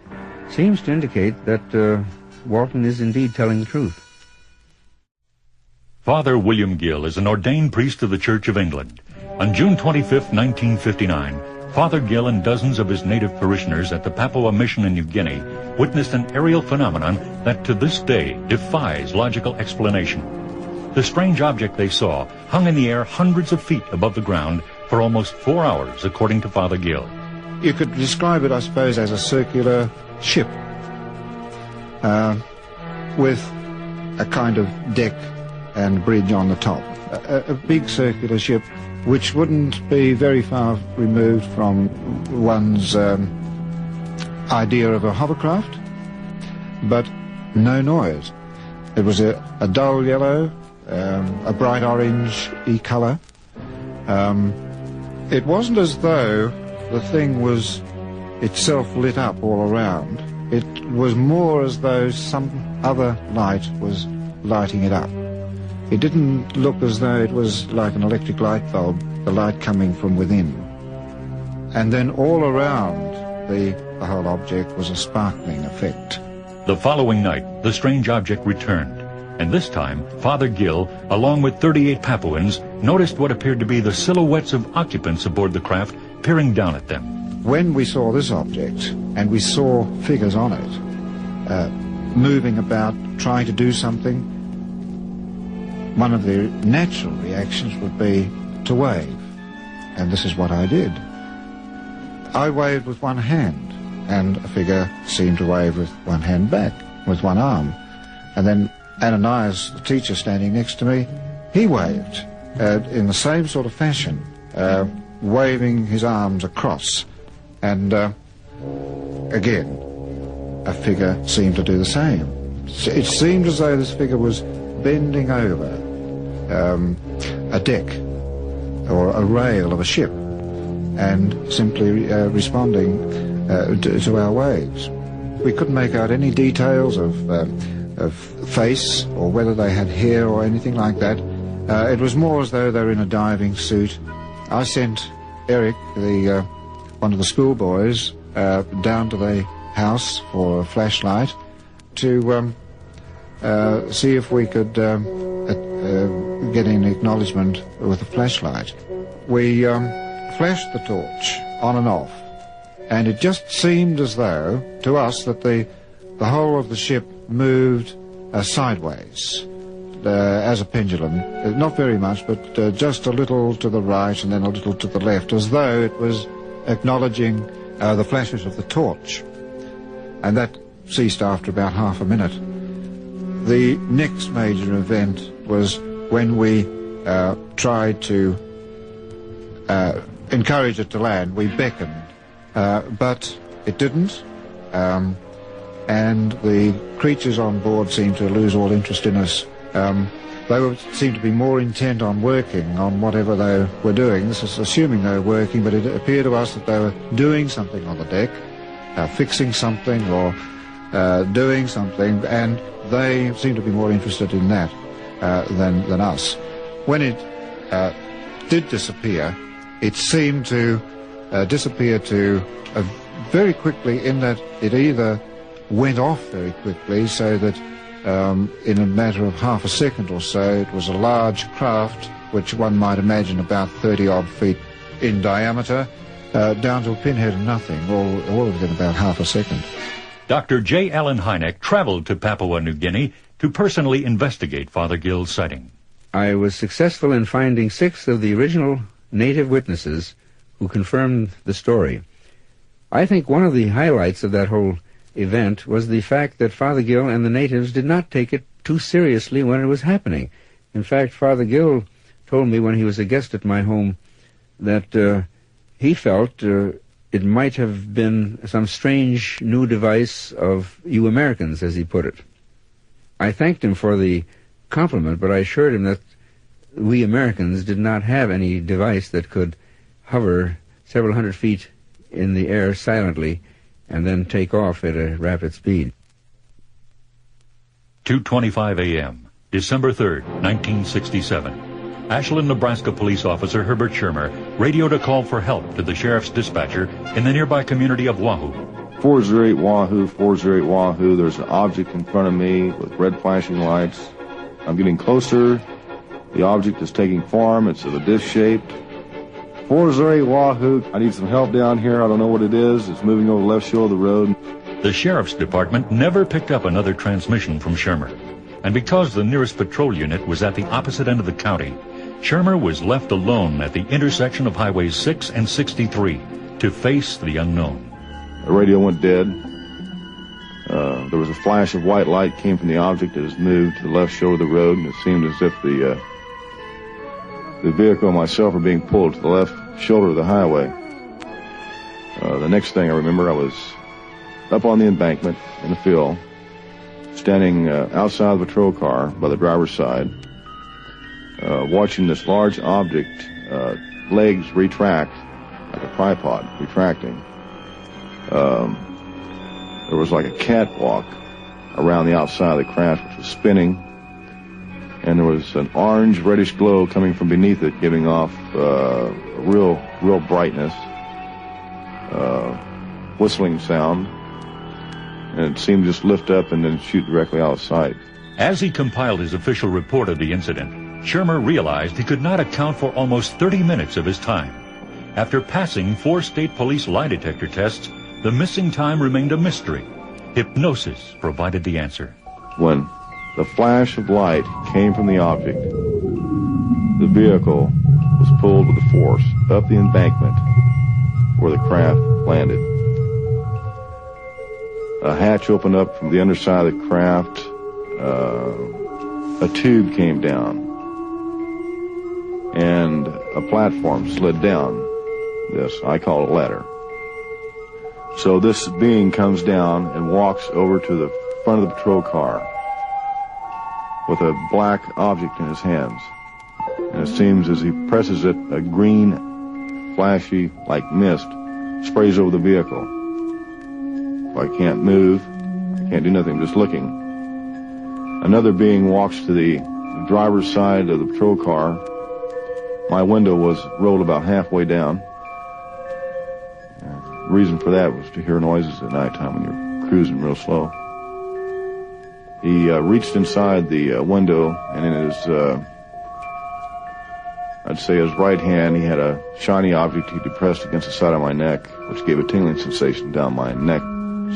seems to indicate that Walton is indeed telling the truth. Father William Gill is an ordained priest of the Church of England. On June 25, 1959, Father Gill and dozens of his native parishioners at the Papua Mission in New Guinea witnessed an aerial phenomenon that to this day defies logical explanation. The strange object they saw hung in the air hundreds of feet above the ground for almost 4 hours, according to Father Gill. You could describe it, I suppose, as a circular ship with a kind of deck and bridge on the top. A big circular ship which wouldn't be very far removed from one's idea of a hovercraft, but no noise. It was a dull yellow, a bright orange-y colour. It wasn't as though the thing was itself lit up all around. It was more as though some other light was lighting it up. It didn't look as though it was like an electric light bulb, the light coming from within. And then all around the whole object was a sparkling effect. The following night, the strange object returned, and this time, Father Gill, along with 38 Papuans, noticed what appeared to be the silhouettes of occupants aboard the craft peering down at them. When we saw this object, and we saw figures on it, moving about, trying to do something, one of the natural reactions would be to wave, and this is what I did. I waved with one hand, and a figure seemed to wave with one hand back, with one arm. And then Ananias, the teacher standing next to me, he waved in the same sort of fashion, waving his arms across. And again, a figure seemed to do the same. It seemed as though this figure was bending over a deck or a rail of a ship and simply responding to our waves. We couldn't make out any details of face or whether they had hair or anything like that. It was more as though they were in a diving suit. I sent Eric, one of the schoolboys, down to the house for a flashlight to see if we could get an acknowledgement with a flashlight. We flashed the torch on and off, and it just seemed as though, to us, that the whole of the ship moved sideways, as a pendulum. Not very much, but just a little to the right and then a little to the left, as though it was acknowledging the flashes of the torch. And that ceased after about half a minute. The next major event was when we tried to encourage it to land. We beckoned, but it didn't, and the creatures on board seemed to lose all interest in us. They seemed to be more intent on working on whatever they were doing. This is assuming they were working, but it appeared to us that they were doing something on the deck, fixing something or doing something, and they seemed to be more interested in that than us. When it did disappear, it seemed to disappear very quickly, in that it either went off very quickly, so that in a matter of half a second or so it was a large craft, which one might imagine about 30-odd feet in diameter, down to a pinhead of nothing, all of it in about half a second. Dr. J. Allen Hynek traveled to Papua New Guinea to personally investigate Father Gill's sighting. I was successful in finding 6 of the original native witnesses who confirmed the story. I think one of the highlights of that whole event was the fact that Father Gill and the natives did not take it too seriously when it was happening. In fact, Father Gill told me when he was a guest at my home that he felt it might have been some strange new device of you Americans, as he put it. I thanked him for the compliment, but I assured him that we Americans did not have any device that could hover several hundred feet in the air silently and then take off at a rapid speed. 2:25 a.m., December 3rd, 1967. Ashland, Nebraska police officer Herbert Schirner radioed a call for help to the sheriff's dispatcher in the nearby community of Wahoo. 408 Wahoo, 408 Wahoo. There's an object in front of me with red flashing lights. I'm getting closer. The object is taking form. It's of a disc-shaped. 408 Wahoo. I need some help down here. I don't know what it is. It's moving over the left shoulder of the road. The sheriff's department never picked up another transmission from Schirner. And because the nearest patrol unit was at the opposite end of the county, Schirner was left alone at the intersection of Highways 6 and 63 to face the unknown. The radio went dead. There was a flash of white light came from the object that has moved to the left shoulder of the road, and it seemed as if the vehicle and myself were being pulled to the left shoulder of the highway. The next thing I remember, I was up on the embankment in the field, standing outside the patrol car by the driver's side, watching this large object, legs retract like a tripod, retracting. There was like a catwalk around the outside of the craft, which was spinning, and there was an orange reddish glow coming from beneath it, giving off a real brightness, whistling sound, and it seemed to just lift up and then shoot directly out of sight. As he compiled his official report of the incident, Schirner realized he could not account for almost 30 minutes of his time. After passing 4 state police lie detector tests, the missing time remained a mystery. Hypnosis provided the answer. When the flash of light came from the object, the vehicle was pulled with a force up the embankment where the craft landed. A hatch opened up from the underside of the craft. A tube came down, and a platform slid down. This I call a ladder. So this being comes down and walks over to the front of the patrol car with a black object in his hands. And it seems as he presses it, a green, flashy, like mist, sprays over the vehicle. I can't move, I can't do nothing, I'm just looking. Another being walks to the driver's side of the patrol car. My window was rolled about halfway down. The reason for that was to hear noises at nighttime when you're cruising real slow. He reached inside the window, and in his, I'd say his right hand, he had a shiny object he depressed against the side of my neck, which gave a tingling sensation down my neck,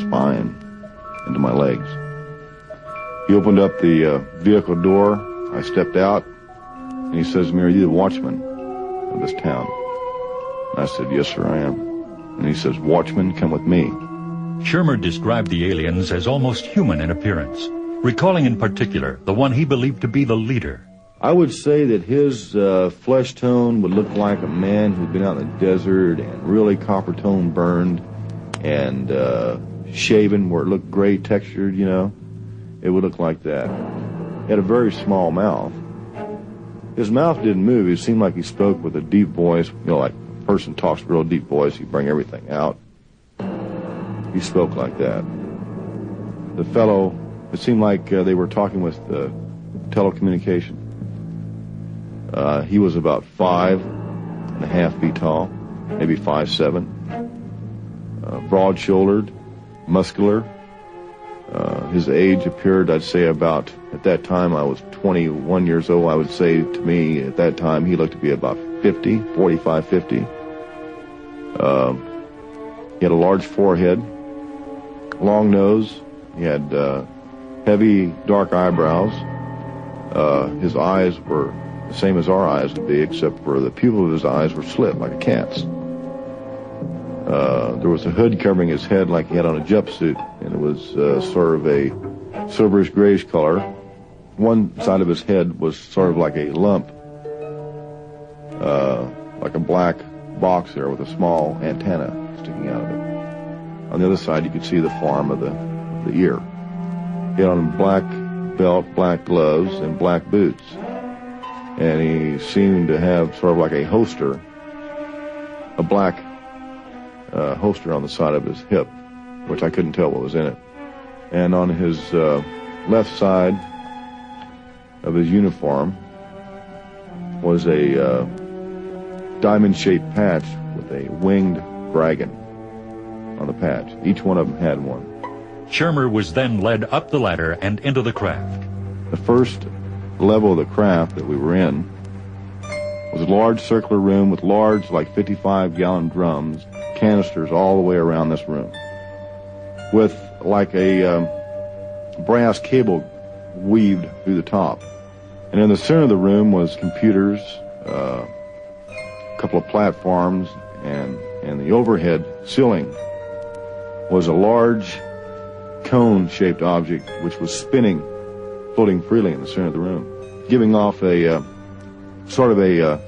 spine, into my legs. He opened up the vehicle door. I stepped out, and he says to me, "Are you the watchman of this town?" And I said, "Yes, sir, I am." And he says, "Watchman, come with me." Schirner described the aliens as almost human in appearance, recalling in particular the one he believed to be the leader. I would say that his flesh tone would look like a man who'd been out in the desert and really copper tone burned and shaven where it looked gray textured, you know. It would look like that. He had a very small mouth. His mouth didn't move. It seemed like he spoke with a deep voice, you know, like a person talks with a real deep voice, you bring everything out. He spoke like that. The fellow, it seemed like they were talking with telecommunication. He was about 5.5 feet tall, maybe 5'7", broad-shouldered, muscular. His age appeared, I'd say about, at that time I was 21 years old, I would say to me at that time he looked to be about 50, 45, 50. He had a large forehead, long nose, he had heavy dark eyebrows. His eyes were the same as our eyes would be, except for the pupil of his eyes were slit like a cat's. There was a hood covering his head like he had on a jumpsuit, and it was sort of a silverish grayish color. One side of his head was sort of like a lump, like a black box there with a small antenna sticking out of it. On the other side, you could see the form of the ear. He had on a black belt, black gloves, and black boots. And he seemed to have sort of like a holster, a black holster on the side of his hip, which I couldn't tell what was in it. And on his left side of his uniform was a diamond-shaped patch with a winged dragon on the patch. Each one of them had one. Schirner was then led up the ladder and into the craft. The first level of the craft that we were in was a large circular room with large, like 55-gallon drums, canisters all the way around this room, with like a brass cable weaved through the top. And in the center of the room was computers, a couple of platforms, and the overhead ceiling was a large cone-shaped object which was spinning, floating freely in the center of the room, giving off a sort of a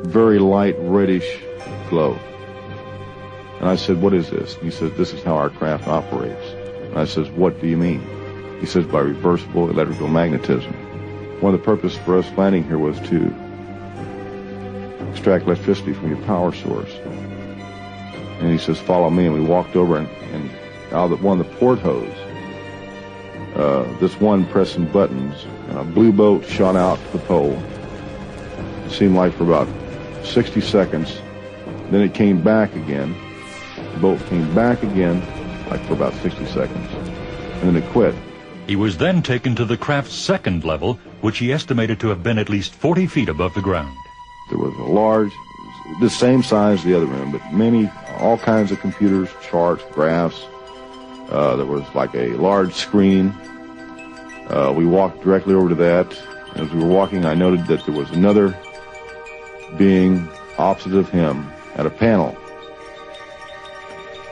very light reddish glow. And I said, "What is this?" And he said, "This is how our craft operates." And I says, "What do you mean?" He says, "By reversible electrical magnetism. One of the purposes for us landing here was to extract electricity from your power source." And he says, "Follow me." And we walked over, and out of one of the portholes, this one pressed some buttons, and a blue boat shot out to the pole. It seemed like for about 60 seconds. Then it came back again. The boat came back again, like for about 60 seconds. And then it quit. He was then taken to the craft's second level, which he estimated to have been at least 40 feet above the ground. There was a large, the same size as the other room, but all kinds of computers, charts, graphs. There was like a large screen. We walked directly over to that. As we were walking, I noted that there was another being opposite of him at a panel.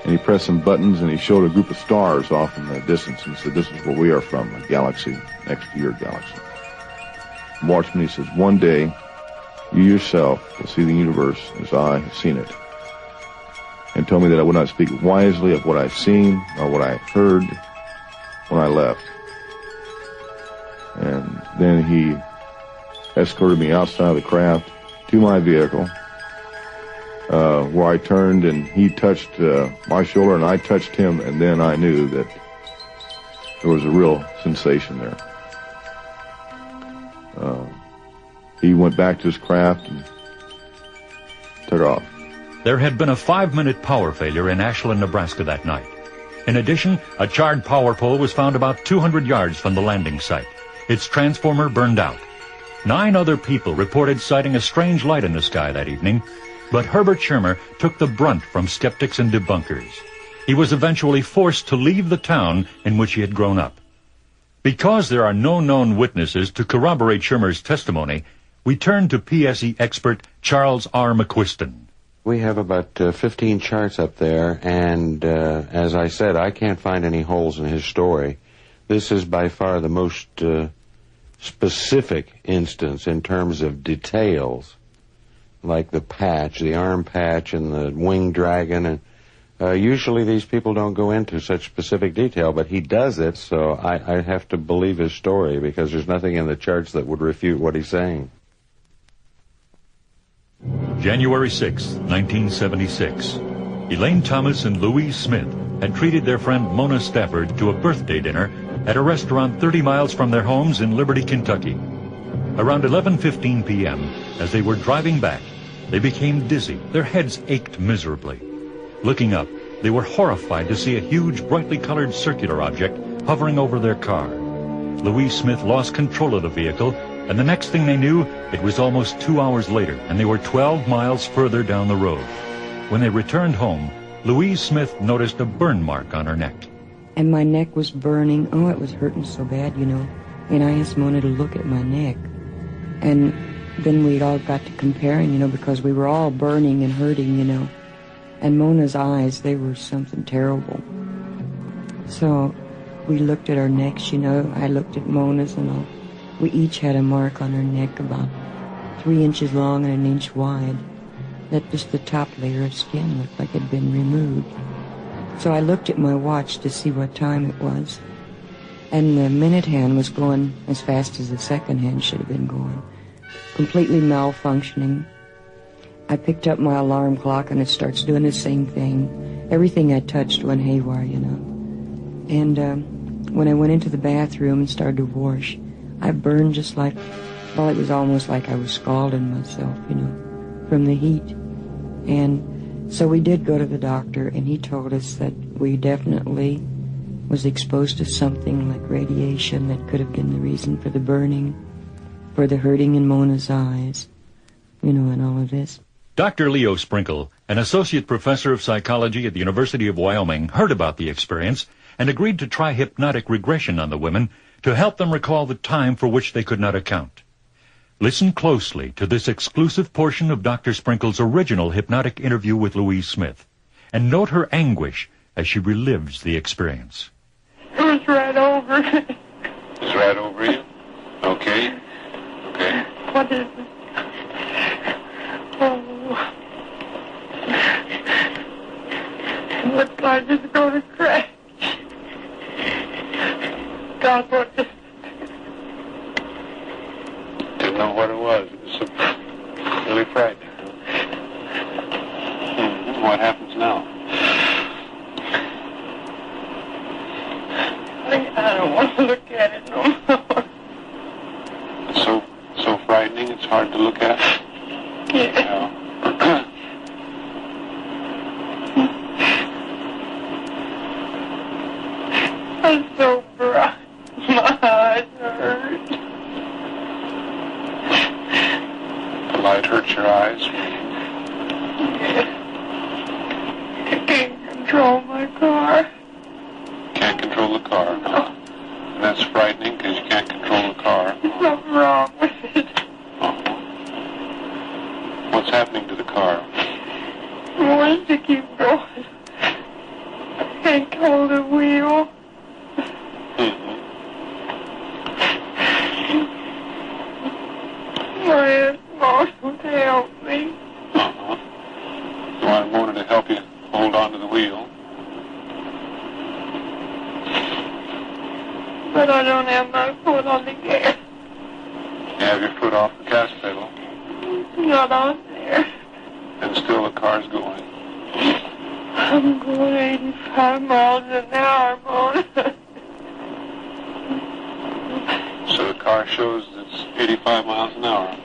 And he pressed some buttons, and he showed a group of stars off in the distance, and said, "This is where we are from, a galaxy next to your galaxy." He watched me, he says, "One day, you yourself will see the universe as I have seen it." And told me that I would not speak wisely of what I've seen or what I heard when I left. And then he escorted me outside of the craft to my vehicle, where I turned and he touched my shoulder and I touched him, and then I knew that there was a real sensation there. He went back to his craft and took off. There had been a 5-minute power failure in Ashland, Nebraska that night. In addition, a charred power pole was found about 200 yards from the landing site. Its transformer burned out. 9 other people reported sighting a strange light in the sky that evening, but Herbert Schirner took the brunt from skeptics and debunkers. He was eventually forced to leave the town in which he had grown up. Because there are no known witnesses to corroborate Schirner's testimony, we turn to PSE expert Charles R. Mcquiston. We have about 15 charts up there, and as I said, I can't find any holes in his story. This is by far the most specific instance in terms of details, like the patch, the arm patch, and the winged dragon. And usually these people don't go into such specific detail, but he does it, so I have to believe his story because there's nothing in the charts that would refute what he's saying. January 6, 1976. Elaine Thomas and Louise Smith had treated their friend Mona Stafford to a birthday dinner at a restaurant 30 miles from their homes in Liberty, Kentucky. Around 11:15 p.m., as they were driving back, they became dizzy. Their heads ached miserably. Looking up, they were horrified to see a huge, brightly colored circular object hovering over their car. Louise Smith lost control of the vehicle, and the next thing they knew, it was almost 2 hours later, and they were 12 miles further down the road. When they returned home, Louise Smith noticed a burn mark on her neck. And my neck was burning. Oh, it was hurting so bad, you know. And I asked Mona to look at my neck. And then we all got to comparing, you know, because we were all burning and hurting, you know. And Mona's eyes, they were something terrible. So we looked at our necks, you know. I looked at Mona's and all. We each had a mark on our neck about 3 inches long and 1 inch wide. That just the top layer of skin looked like it had been removed. So I looked at my watch to see what time it was. And the minute hand was going as fast as the second hand should have been going. Completely malfunctioning. I picked up my alarm clock and it starts doing the same thing. Everything I touched went haywire, you know. And when I went into the bathroom and started to wash, I burned just like, well, it was almost like I was scalding myself, you know, from the heat. And so we did go to the doctor, and he told us that we definitely was exposed to something like radiation that could have been the reason for the burning, for the hurting in Mona's eyes, you know, and all of this. Dr. Leo Sprinkle, an associate professor of psychology at the University of Wyoming, heard about the experience and agreed to try hypnotic regression on the women to help them recall the time for which they could not account. Listen closely to this exclusive portion of Dr. Sprinkle's original hypnotic interview with Louise Smith, and note her anguish as she relives the experience. It was right over. It's right over you? Okay. Okay. What is it? Oh. It looks like it's going to crash. God, what is it? Didn't know what it was. It was really frightening. What happens now? I don't want to look at it no more. It's so frightening, it's hard to look at. Yeah. I'm so bright. My eyes hurt. The light hurts your eyes. Yeah. I can't control my car. Can't control the car. No. And that's frightening because you can't control the car. There's something wrong with it. What's happening to the car? I want to keep going. I can't hold the wheel. My Aunt Mona to help me. You want Mona to help you hold on to the wheel? But I don't have my foot on the gas. You have your foot off the gas pedal. It's not on there. And still the car's going. I'm going 85 miles an hour, Mona. So the car shows it's 85 miles an hour.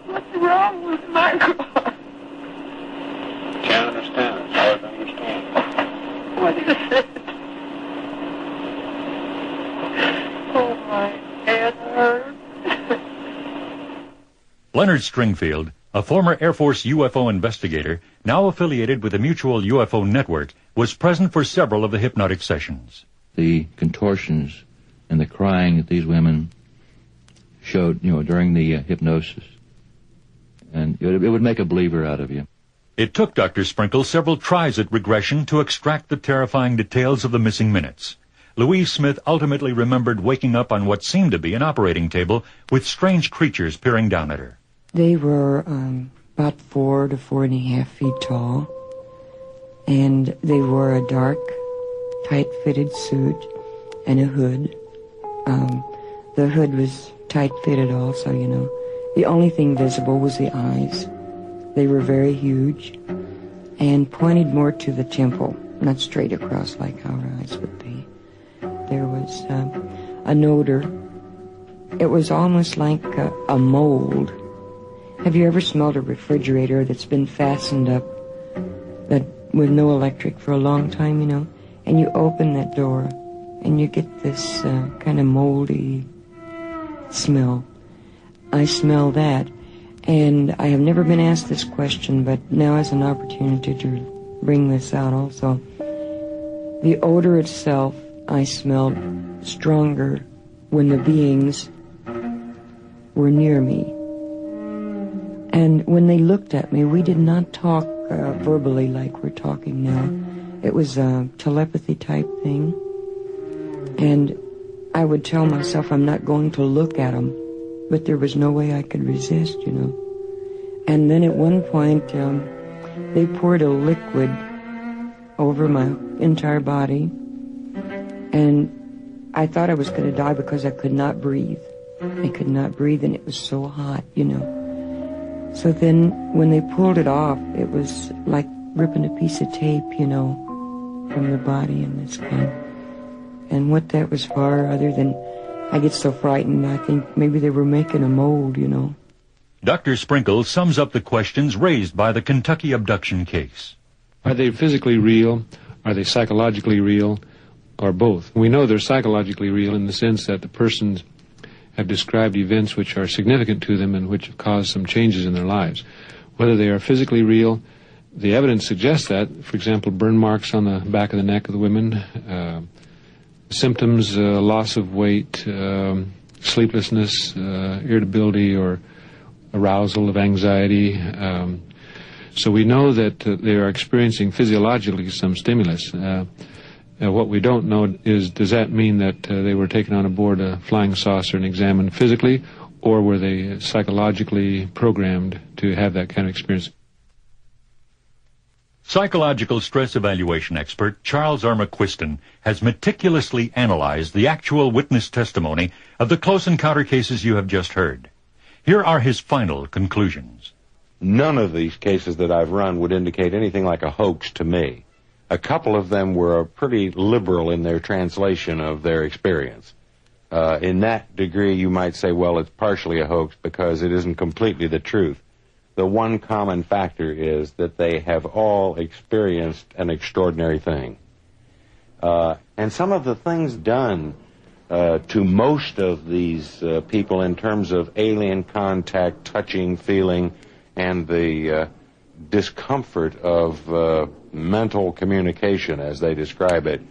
What's wrong with my car? Can't understand. It's hard to understand. What is it? Oh, my head hurts. Leonard Stringfield, a former Air Force UFO investigator, now affiliated with the Mutual UFO Network, was present for several of the hypnotic sessions. The contortions and the crying that these women showed, during the hypnosis. And it would make a believer out of you. It took Dr. Sprinkle several tries at regression to extract the terrifying details of the missing minutes. Louise Smith ultimately remembered waking up on what seemed to be an operating table with strange creatures peering down at her. They were about 4 to 4.5 feet tall, and they wore a dark, tight-fitted suit and a hood. The hood was tight-fitted also, The only thing visible was the eyes. They were very huge and pointed more to the temple, not straight across like our eyes would be. There was an odor. It was almost like a mold. Have you ever smelled a refrigerator that's been fastened up with no electric for a long time, And you open that door and you get this kind of moldy smell. I smell that. And I have never been asked this question, but now is an opportunity to bring this out also. The odor itself, I smelled stronger when the beings were near me. And when they looked at me, we did not talk verbally like we're talking now. It was a telepathy type thing. And I would tell myself I'm not going to look at them, but there was no way I could resist, you know. And then at one point, they poured a liquid over my entire body, and I thought I was going to die because I could not breathe. I could not breathe, and it was so hot, you know. So then when they pulled it off, it was like ripping a piece of tape, you know, from the body and the skin. And what that was for, other than I get so frightened, I think maybe they were making a mold, you know. Dr. Sprinkle sums up the questions raised by the Kentucky abduction case. Are they physically real? Are they psychologically real? Or both? We know they're psychologically real in the sense that the persons have described events which are significant to them and which have caused some changes in their lives. Whether they are physically real, the evidence suggests that. For example, burn marks on the back of the neck of the women, symptoms, loss of weight, sleeplessness, irritability or arousal of anxiety. So we know that they are experiencing physiologically some stimulus. What we don't know is, does that mean that they were taken on aboard a flying saucer and examined physically, or were they psychologically programmed to have that kind of experience? Psychological stress evaluation expert Charles R. Mcquiston has meticulously analyzed the actual witness testimony of the close encounter cases you have just heard. Here are his final conclusions. None of these cases that I've run would indicate anything like a hoax to me. A couple of them were pretty liberal in their translation of their experience. In that degree, you might say, well, it's partially a hoax because it isn't completely the truth. The one common factor is that they have all experienced an extraordinary thing. And some of the things done to most of these people in terms of alien contact, touching, feeling, and the discomfort of mental communication, as they describe it,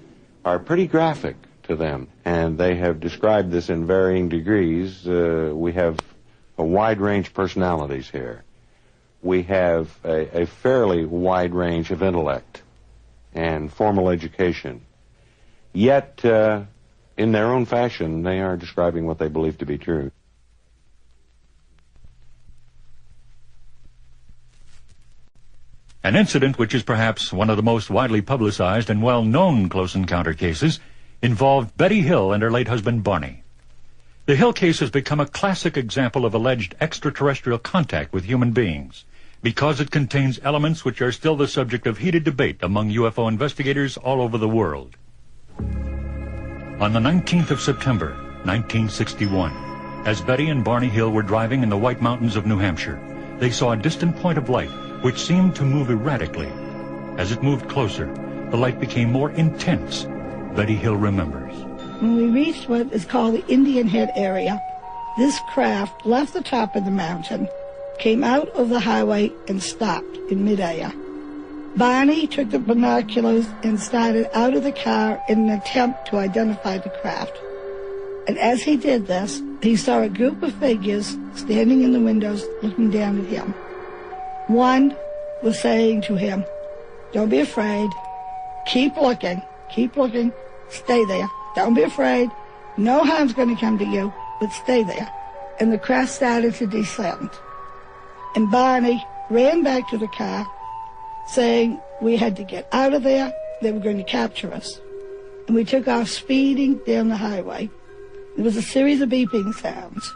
are pretty graphic to them. And they have described this in varying degrees. We have a wide range of personalities here. We have a fairly wide range of intellect and formal education. Yet, in their own fashion, they are describing what they believe to be true. An incident which is perhaps one of the most widely publicized and well-known close encounter cases involved Betty Hill and her late husband Barney. The Hill case has become a classic example of alleged extraterrestrial contact with human beings because it contains elements which are still the subject of heated debate among UFO investigators all over the world. On the 19th of September, 1961, as Betty and Barney Hill were driving in the White Mountains of New Hampshire, they saw a distant point of light which seemed to move erratically. As it moved closer, the light became more intense, Betty Hill remembers. When we reached what is called the Indian Head area, this craft left the top of the mountain, came out of the highway, and stopped in midair. Barney took the binoculars and started out of the car in an attempt to identify the craft. And as he did this, he saw a group of figures standing in the windows looking down at him. One was saying to him, "Don't be afraid. Keep looking. Keep looking. Stay there. Don't be afraid. No harm's going to come to you, but stay there." And the craft started to descend. And Barney ran back to the car, saying we had to get out of there. They were going to capture us. And we took off speeding down the highway. There was a series of beeping sounds.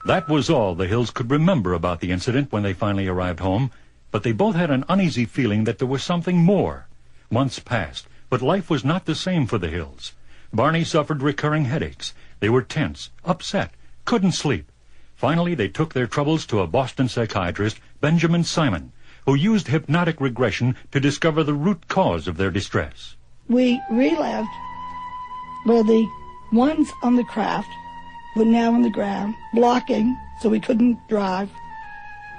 That was all the Hills could remember about the incident when they finally arrived home, but they both had an uneasy feeling that there was something more. Months passed, but life was not the same for the Hills. Barney suffered recurring headaches. They were tense, upset, couldn't sleep. Finally, they took their troubles to a Boston psychiatrist, Benjamin Simon, who used hypnotic regression to discover the root cause of their distress. We relived where the ones on the craft were now on the ground, blocking so we couldn't drive.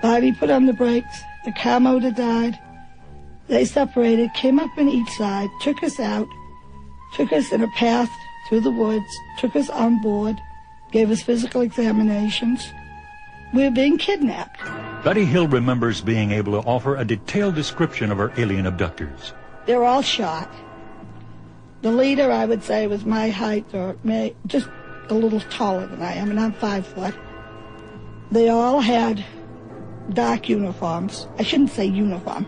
Barney put on the brakes, the car motor died. They separated, came up on each side, took us out, took us in a path through the woods, took us on board, gave us physical examinations. We were being kidnapped. Betty Hill remembers being able to offer a detailed description of her alien abductors. They were all shot. The leader, I would say, was my height, or just a little taller than I am, and I'm 5 foot. They all had dark uniforms. I shouldn't say uniform.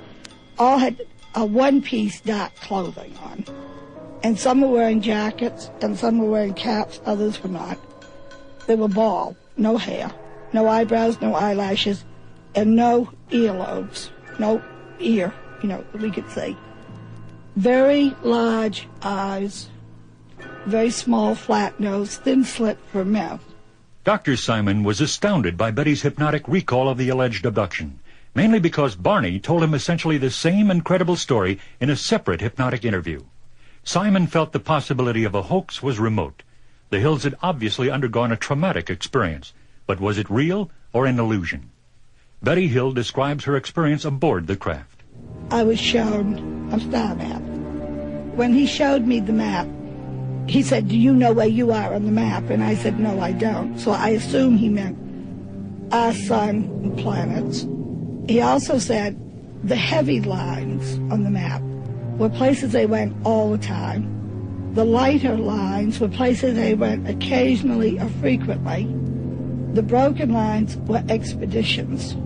All had a one-piece dark clothing on. And some were wearing jackets, and some were wearing caps, others were not. They were bald, no hair, no eyebrows, no eyelashes, and no earlobes, no ear, we could see. Very large eyes, very small flat nose, thin slit for mouth. Dr. Simon was astounded by Betty's hypnotic recall of the alleged abduction, mainly because Barney told him essentially the same incredible story in a separate hypnotic interview. Simon felt the possibility of a hoax was remote. The Hills had obviously undergone a traumatic experience, but was it real or an illusion? Betty Hill describes her experience aboard the craft. I was shown a star map. When he showed me the map, he said, "Do you know where you are on the map?" And I said, "No, I don't." So I assumed he meant our sun and planets. He also said the heavy lines on the map were places they went all the time. The lighter lines were places they went occasionally or frequently. The broken lines were expeditions.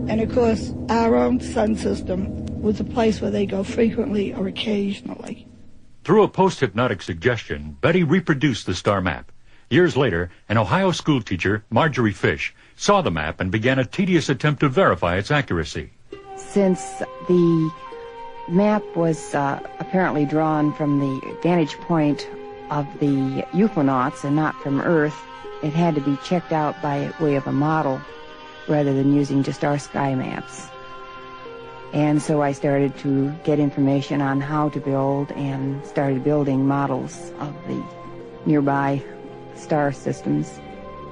And of course, our own sun system was a place where they go frequently or occasionally. Through a post-hypnotic suggestion, Betty reproduced the star map. Years later, an Ohio schoolteacher, Marjorie Fish, saw the map and began a tedious attempt to verify its accuracy. Since the map was apparently drawn from the vantage point of the UFOnauts and not from Earth, it had to be checked out by way of a model rather than using just our sky maps. And so I started to get information on how to build and started building models of the nearby star systems.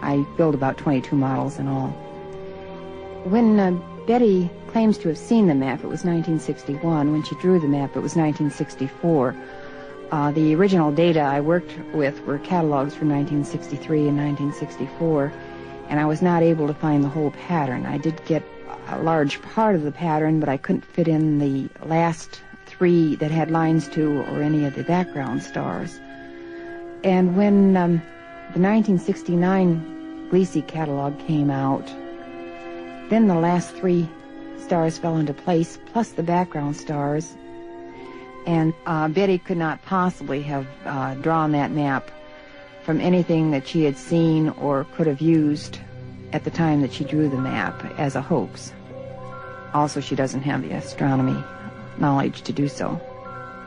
I built about 22 models in all. When Betty claims to have seen the map, it was 1961. When she drew the map, it was 1964. The original data I worked with were catalogs from 1963 and 1964, and I was not able to find the whole pattern. I did get a large part of the pattern, but I couldn't fit in the last 3 that had lines to or any of the background stars. And when the 1969 Gliese catalog came out, then the last 3 stars fell into place, plus the background stars. And Betty could not possibly have drawn that map from anything that she had seen or could have used at the time that she drew the map as a hoax. Also, she doesn't have the astronomy knowledge to do so.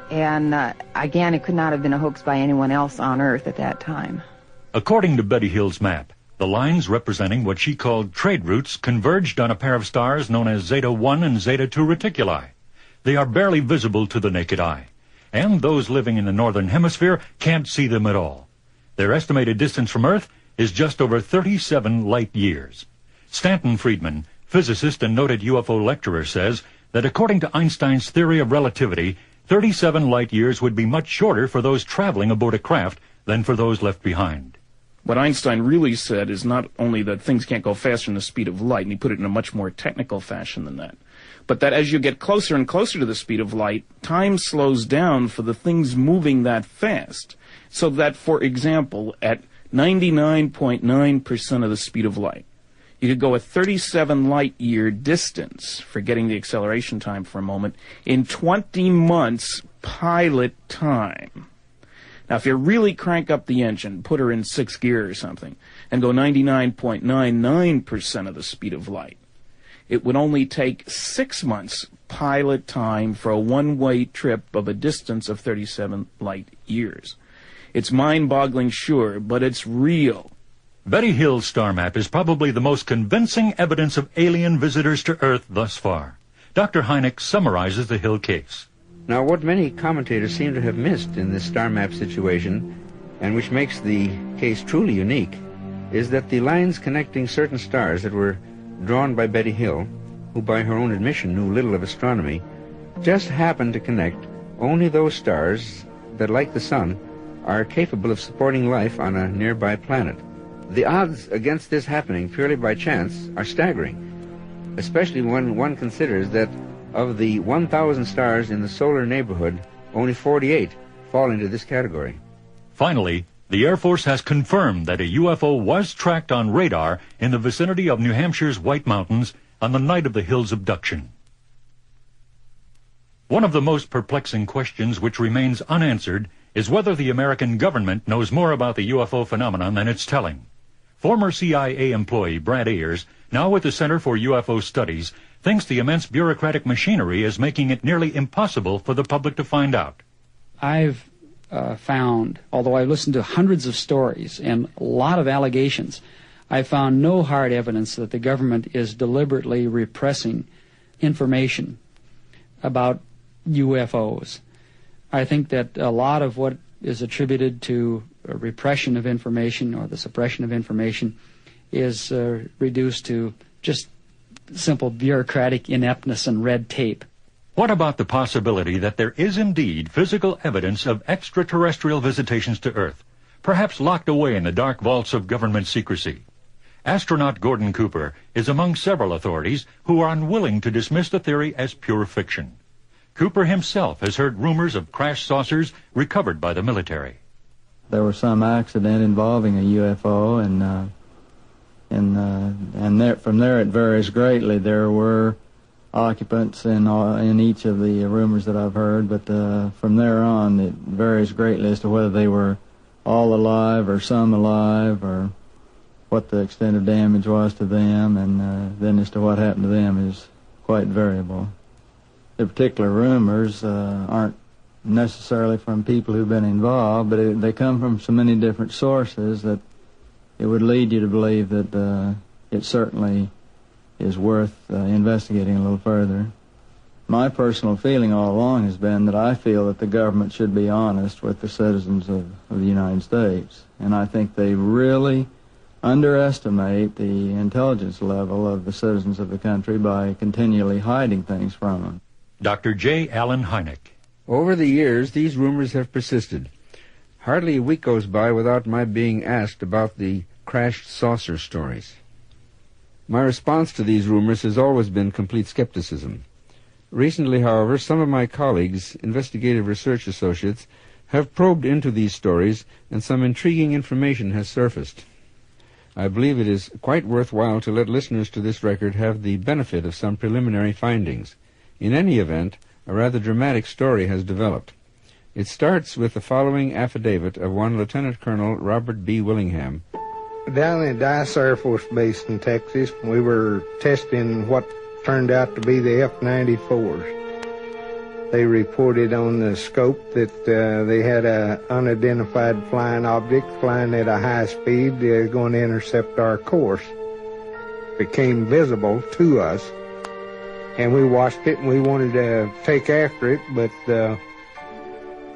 And again, it could not have been a hoax by anyone else on Earth at that time. According to Betty Hill's map, the lines representing what she called trade routes converged on a pair of stars known as Zeta 1 and Zeta 2 Reticuli. They are barely visible to the naked eye, and those living in the northern hemisphere can't see them at all. Their estimated distance from Earth is just over 37 light years. Stanton Friedman, physicist and noted UFO lecturer, says that according to Einstein's theory of relativity, 37 light years would be much shorter for those traveling aboard a craft than for those left behind. What Einstein really said is not only that things can't go faster than the speed of light, and he put it in a much more technical fashion than that, but that as you get closer and closer to the speed of light, time slows down for the things moving that fast. So that, for example, at 99.9% of the speed of light, you could go a 37 light-year distance, forgetting the acceleration time for a moment, in 20 months pilot time. Now, if you really crank up the engine, put her in 6th gear or something, and go 99.99% of the speed of light, it would only take 6 months pilot time for a one-way trip of a distance of 37 light years. It's mind-boggling, sure, but it's real. Betty Hill's star map is probably the most convincing evidence of alien visitors to Earth thus far. Dr. Hynek summarizes the Hill case. Now, what many commentators seem to have missed in this star map situation, and which makes the case truly unique, is that the lines connecting certain stars that were drawn by Betty Hill, who by her own admission knew little of astronomy, just happened to connect only those stars that, like the sun, are capable of supporting life on a nearby planet. The odds against this happening purely by chance are staggering. especially when one considers that of the 1,000 stars in the solar neighborhood, only 48 fall into this category. Finally, the Air Force has confirmed that a UFO was tracked on radar in the vicinity of New Hampshire's White Mountains on the night of the Hill's abduction. One of the most perplexing questions which remains unanswered is whether the American government knows more about the UFO phenomenon than it's telling. Former CIA employee Brad Ayers, now with the Center for UFO Studies, thinks the immense bureaucratic machinery is making it nearly impossible for the public to find out. I've found, although I've listened to hundreds of stories and a lot of allegations, I found no hard evidence that the government is deliberately repressing information about UFOs. I think that a lot of what is attributed to repression of information or the suppression of information is reduced to just simple bureaucratic ineptness and red tape. What about the possibility that there is indeed physical evidence of extraterrestrial visitations to Earth, perhaps locked away in the dark vaults of government secrecy? Astronaut Gordon Cooper is among several authorities who are unwilling to dismiss the theory as pure fiction. Cooper himself has heard rumors of crashed saucers recovered by the military. There was some accident involving a UFO, and there, from there it varies greatly. There were occupants in each of the rumors that I've heard, but from there on it varies greatly as to whether they were all alive or some alive, or what the extent of damage was to them, and then as to what happened to them is quite variable. The particular rumors aren't necessarily from people who've been involved, but they come from so many different sources that it would lead you to believe that it certainly is worth investigating a little further. My personal feeling all along has been that I feel that the government should be honest with the citizens of the United States, and I think they really underestimate the intelligence level of the citizens of the country by continually hiding things from them. Dr. J. Allen Hynek. Over the years, these rumors have persisted. Hardly a week goes by without my being asked about the crashed saucer stories. My response to these rumors has always been complete skepticism. Recently, however, some of my colleagues, investigative research associates, have probed into these stories, and some intriguing information has surfaced. I believe it is quite worthwhile to let listeners to this record have the benefit of some preliminary findings. In any event, a rather dramatic story has developed. It starts with the following affidavit of one Lieutenant Colonel Robert B. Willingham. Down at Dice Air Force Base in Texas, we were testing what turned out to be the F-94s. They reported on the scope that they had an unidentified flying object flying at a high speed going to intercept our course. It became visible to us, and we watched it, and we wanted to take after it, but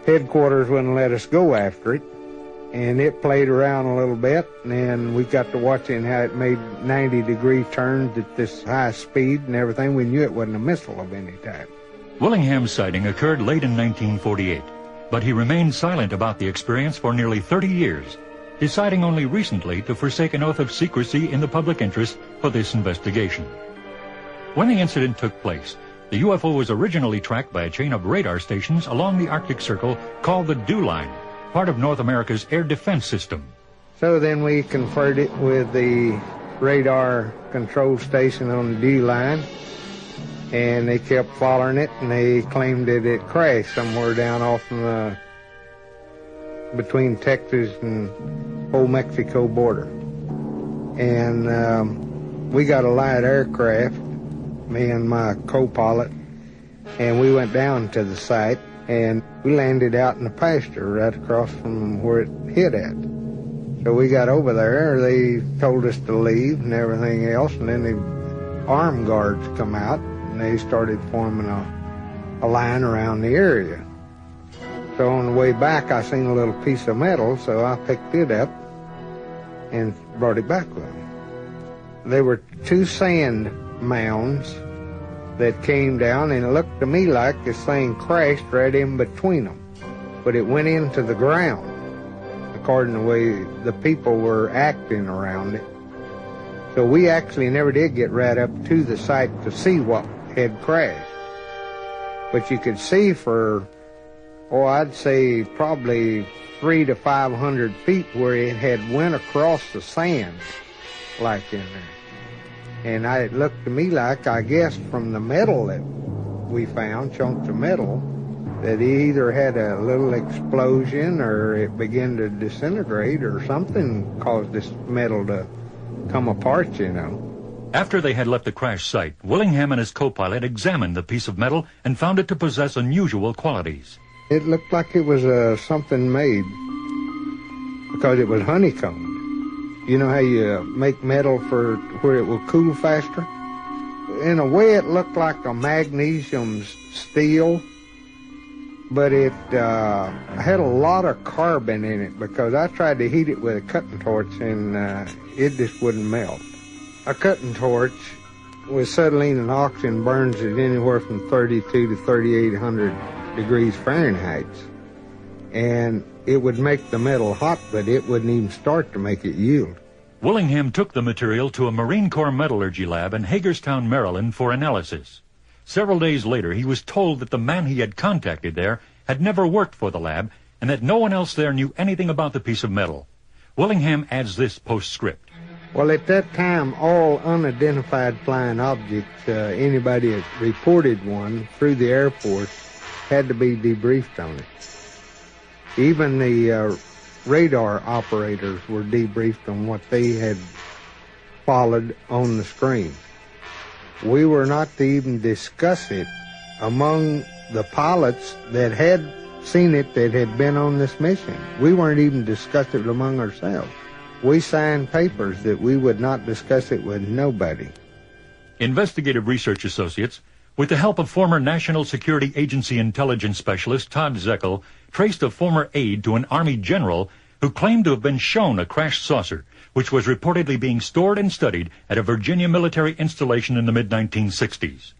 headquarters wouldn't let us go after it, and it played around a little bit, and then we got to watching how it made 90-degree turns at this high speed and everything. We knew it wasn't a missile of any type. Willingham's sighting occurred late in 1948, but he remained silent about the experience for nearly 30 years, deciding only recently to forsake an oath of secrecy in the public interest for this investigation. When the incident took place, the UFO was originally tracked by a chain of radar stations along the Arctic Circle called the Dew Line, part of North America's air defense system. So then we conferred it with the radar control station on the Dew Line, and they kept following it, and they claimed that it crashed somewhere down off in the, between Texas and Old Mexico border. And we got a light aircraft, me and my co-pilot, and we went down to the site, and we landed out in the pasture right across from where it hit at. So we got over there, they told us to leave and everything else, and then the armed guards come out, and they started forming a line around the area. So on the way back, I seen a little piece of metal, so I picked it up and brought it back with me. There were two sand mounds that came down, and it looked to me like this thing crashed right in between them, but it went into the ground according to the way the people were acting around it. So we actually never did get right up to the site to see what had crashed. But you could see for, I'd say probably 300 to 500 feet where it had went across the sand, like in there. And it looked to me like, I guess, from the metal that we found, chunks of metal, that it either had a little explosion or it began to disintegrate or something caused this metal to come apart, you know. After they had left the crash site, Willingham and his co-pilot examined the piece of metal and found it to possess unusual qualities. It looked like it was something made because it was honeycombed. You know how you make metal for where it will cool faster? In a way, it looked like a magnesium steel, but it had a lot of carbon in it because I tried to heat it with a cutting torch and it just wouldn't melt. A cutting torch with acetylene and oxygen burns at anywhere from 32 to 3,800 degrees Fahrenheit. And it would make the metal hot, but it wouldn't even start to make it yield. Willingham took the material to a Marine Corps metallurgy lab in Hagerstown, Maryland for analysis. Several days later, he was told that the man he had contacted there had never worked for the lab and that no one else there knew anything about the piece of metal. Willingham adds this postscript. Well, at that time, all unidentified flying objects, anybody that reported one through the Air Force, had to be debriefed on it. Even the radar operators were debriefed on what they had followed on the screen. We were not to even discuss it among the pilots that had seen it, that had been on this mission. We weren't even discussing it among ourselves. We signed papers that we would not discuss it with nobody. Investigative Research Associates, with the help of former National Security Agency intelligence specialist Todd Zeckel, traced a former aide to an Army general who claimed to have been shown a crashed saucer, which was reportedly being stored and studied at a Virginia military installation in the mid-1960s.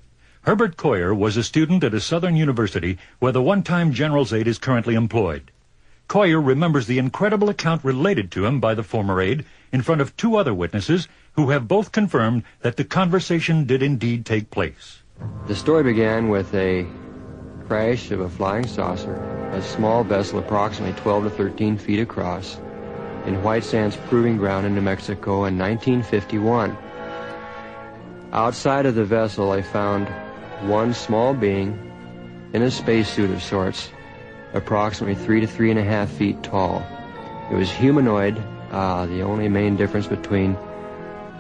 Herbert Coyer was a student at a southern university where the one-time general's aide is currently employed. Coyer remembers the incredible account related to him by the former aide in front of two other witnesses who have both confirmed that the conversation did indeed take place. The story began with a crash of a flying saucer, a small vessel approximately 12 to 13 feet across, in White Sands Proving Ground in New Mexico in 1951. Outside of the vessel, I found one small being in a spacesuit of sorts, approximately 3 to 3.5 feet tall. It was humanoid. The only main difference between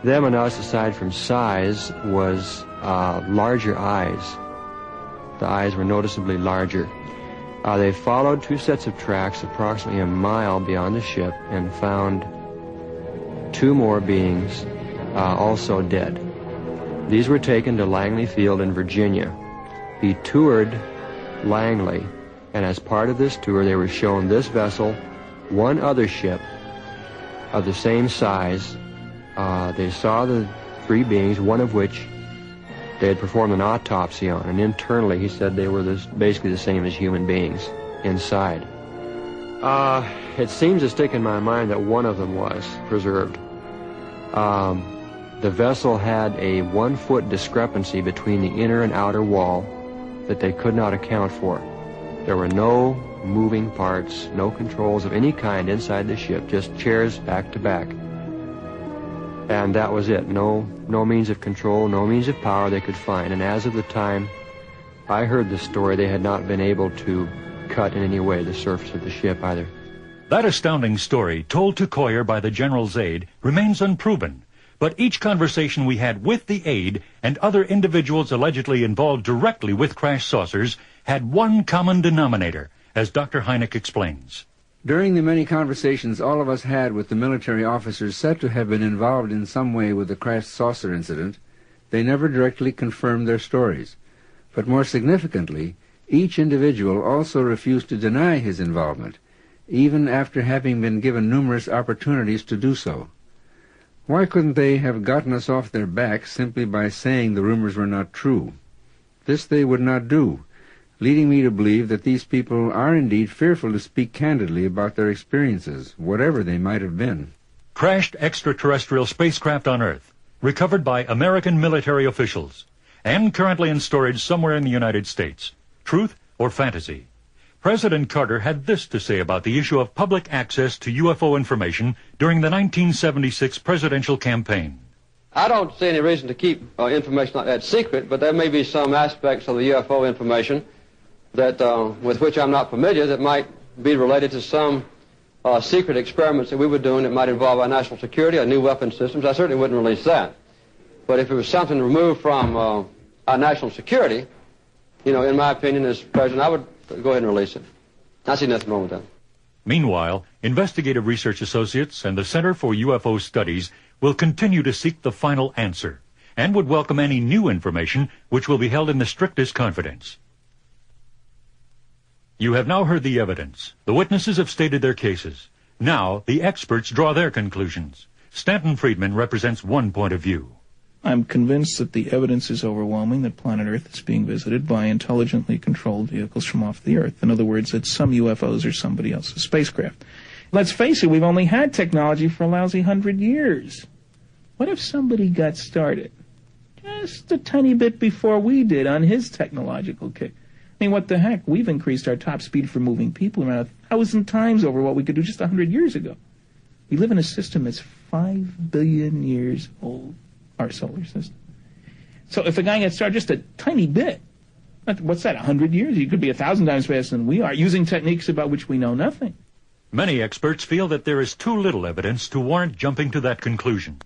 them and us, aside from size, was larger eyes. The eyes were noticeably larger. They followed two sets of tracks approximately a mile beyond the ship and found two more beings also dead. These were taken to Langley Field in Virginia. He toured Langley, and as part of this tour they were shown this vessel, one other ship of the same size. They saw the three beings, one of which they had performed an autopsy on, and internally he said they were basically the same as human beings inside. It seems to stick in my mind that one of them was preserved. The vessel had a 1-foot discrepancy between the inner and outer wall that they could not account for. There were no moving parts, no controls of any kind inside the ship, just chairs back to back. And that was it. No means of control, no means of power they could find. And as of the time I heard the story, they had not been able to cut in any way the surface of the ship either. That astounding story, told to Coyer by the general's aide, remains unproven. But each conversation we had with the aide and other individuals allegedly involved directly with crash saucers had one common denominator, as Dr. Hynek explains. During the many conversations all of us had with the military officers said to have been involved in some way with the crashed saucer incident, they never directly confirmed their stories. But more significantly, each individual also refused to deny his involvement, even after having been given numerous opportunities to do so. Why couldn't they have gotten us off their backs simply by saying the rumors were not true? This they would not do, leading me to believe that these people are indeed fearful to speak candidly about their experiences, whatever they might have been. Crashed extraterrestrial spacecraft on Earth. recovered by American military officials, and currently in storage somewhere in the United States. Truth or fantasy? President Carter had this to say about the issue of public access to UFO information during the 1976 presidential campaign. I don't see any reason to keep information like that secret, but there may be some aspects of the UFO information that, with which I'm not familiar, that might be related to some secret experiments that we were doing that might involve our national security or new weapon systems. I certainly wouldn't release that. But if it was something removed from our national security, you know, in my opinion as president, I would go ahead and release it. I see nothing wrong with that. Meanwhile, investigative research associates and the Center for UFO Studies will continue to seek the final answer and would welcome any new information which will be held in the strictest confidence. You have now heard the evidence. The witnesses have stated their cases. Now, the experts draw their conclusions. Stanton Friedman represents one point of view. I'm convinced that the evidence is overwhelming that planet Earth is being visited by intelligently controlled vehicles from off the Earth. In other words, that some UFOs are somebody else's spacecraft. Let's face it, we've only had technology for a lousy 100 years. What if somebody got started just a tiny bit before we did on his technological kick? I mean, what the heck? We've increased our top speed for moving people around 1,000 times over what we could do just 100 years ago. We live in a system that's 5 billion years old, our solar system. So if a guy gets started just a tiny bit, what's that, 100 years? He could be 1,000 times faster than we are, using techniques about which we know nothing. Many experts feel that there is too little evidence to warrant jumping to that conclusion.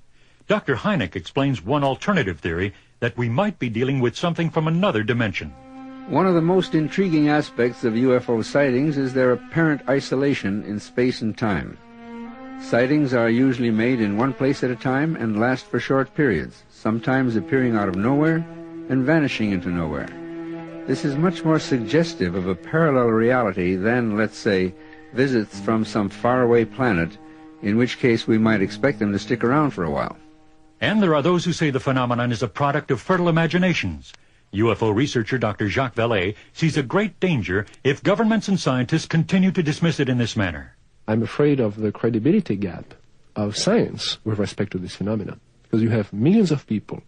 Dr. Hynek explains one alternative theory, that we might be dealing with something from another dimension. One of the most intriguing aspects of UFO sightings is their apparent isolation in space and time. Sightings are usually made in one place at a time and last for short periods, sometimes appearing out of nowhere and vanishing into nowhere. This is much more suggestive of a parallel reality than, let's say, visits from some faraway planet, in which case we might expect them to stick around for a while. And there are those who say the phenomenon is a product of fertile imaginations. UFO researcher Dr. Jacques Vallée sees a great danger if governments and scientists continue to dismiss it in this manner. I'm afraid of the credibility gap of science with respect to this phenomenon, because you have millions of people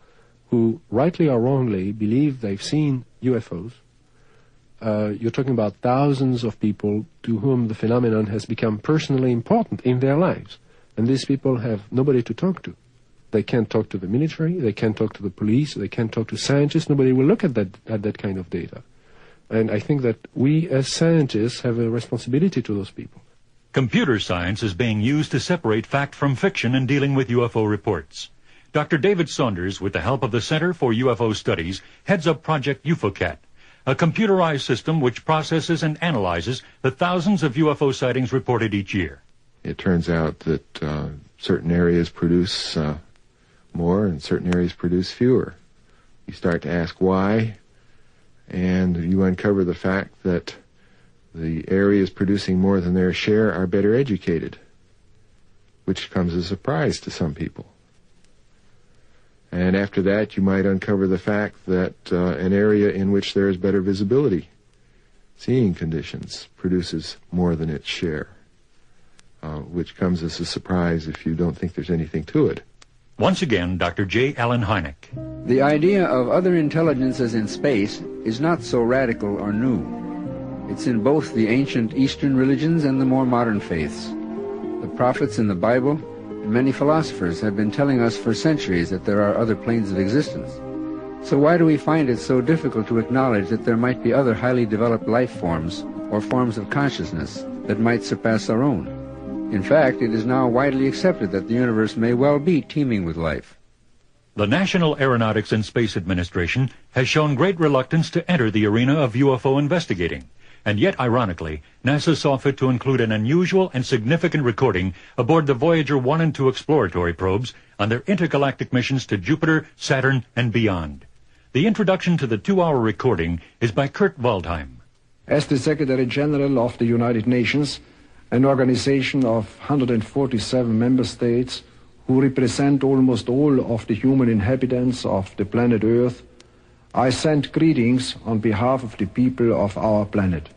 who, rightly or wrongly, believe they've seen UFOs. You're talking about thousands of people to whom the phenomenon has become personally important in their lives, and these people have nobody to talk to. They can't talk to the military, they can't talk to the police, they can't talk to scientists. Nobody will look at that kind of data. And I think that we as scientists have a responsibility to those people. Computer science is being used to separate fact from fiction in dealing with UFO reports. Dr. David Saunders, with the help of the Center for UFO Studies, heads up Project UFOCAT, a computerized system which processes and analyzes the thousands of UFO sightings reported each year. It turns out that certain areas produce more and certain areas produce fewer. You start to ask why, and you uncover the fact that the areas producing more than their share are better educated, which comes as a surprise to some people. And after that, you might uncover the fact that an area in which there is better visibility, seeing conditions, produces more than its share, which comes as a surprise if you don't think there's anything to it. Once again, Dr. J. Allen Hynek. The idea of other intelligences in space is not so radical or new. It's in both the ancient Eastern religions and the more modern faiths. The prophets in the Bible and many philosophers have been telling us for centuries that there are other planes of existence. So why do we find it so difficult to acknowledge that there might be other highly developed life forms or forms of consciousness that might surpass our own? In fact, it is now widely accepted that the universe may well be teeming with life. The National Aeronautics and Space Administration has shown great reluctance to enter the arena of UFO investigating. And yet, ironically, NASA saw fit to include an unusual and significant recording aboard the Voyager 1 and 2 exploratory probes on their intergalactic missions to Jupiter, Saturn, and beyond. The introduction to the 2-hour recording is by Kurt Waldheim. As the Secretary General of the United Nations, an organization of 147 member states who represent almost all of the human inhabitants of the planet Earth, I send greetings on behalf of the people of our planet.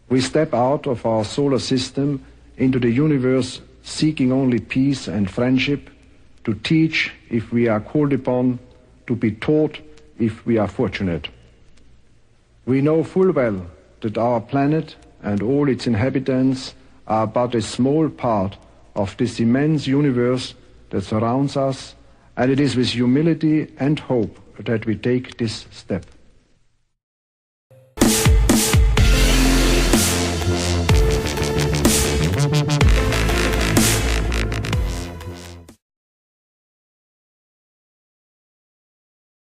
We step out of our solar system into the universe seeking only peace and friendship, to teach if we are called upon, to be taught if we are fortunate. We know full well that our planet and all its inhabitants are but a small part of this immense universe that surrounds us, and it is with humility and hope that we take this step.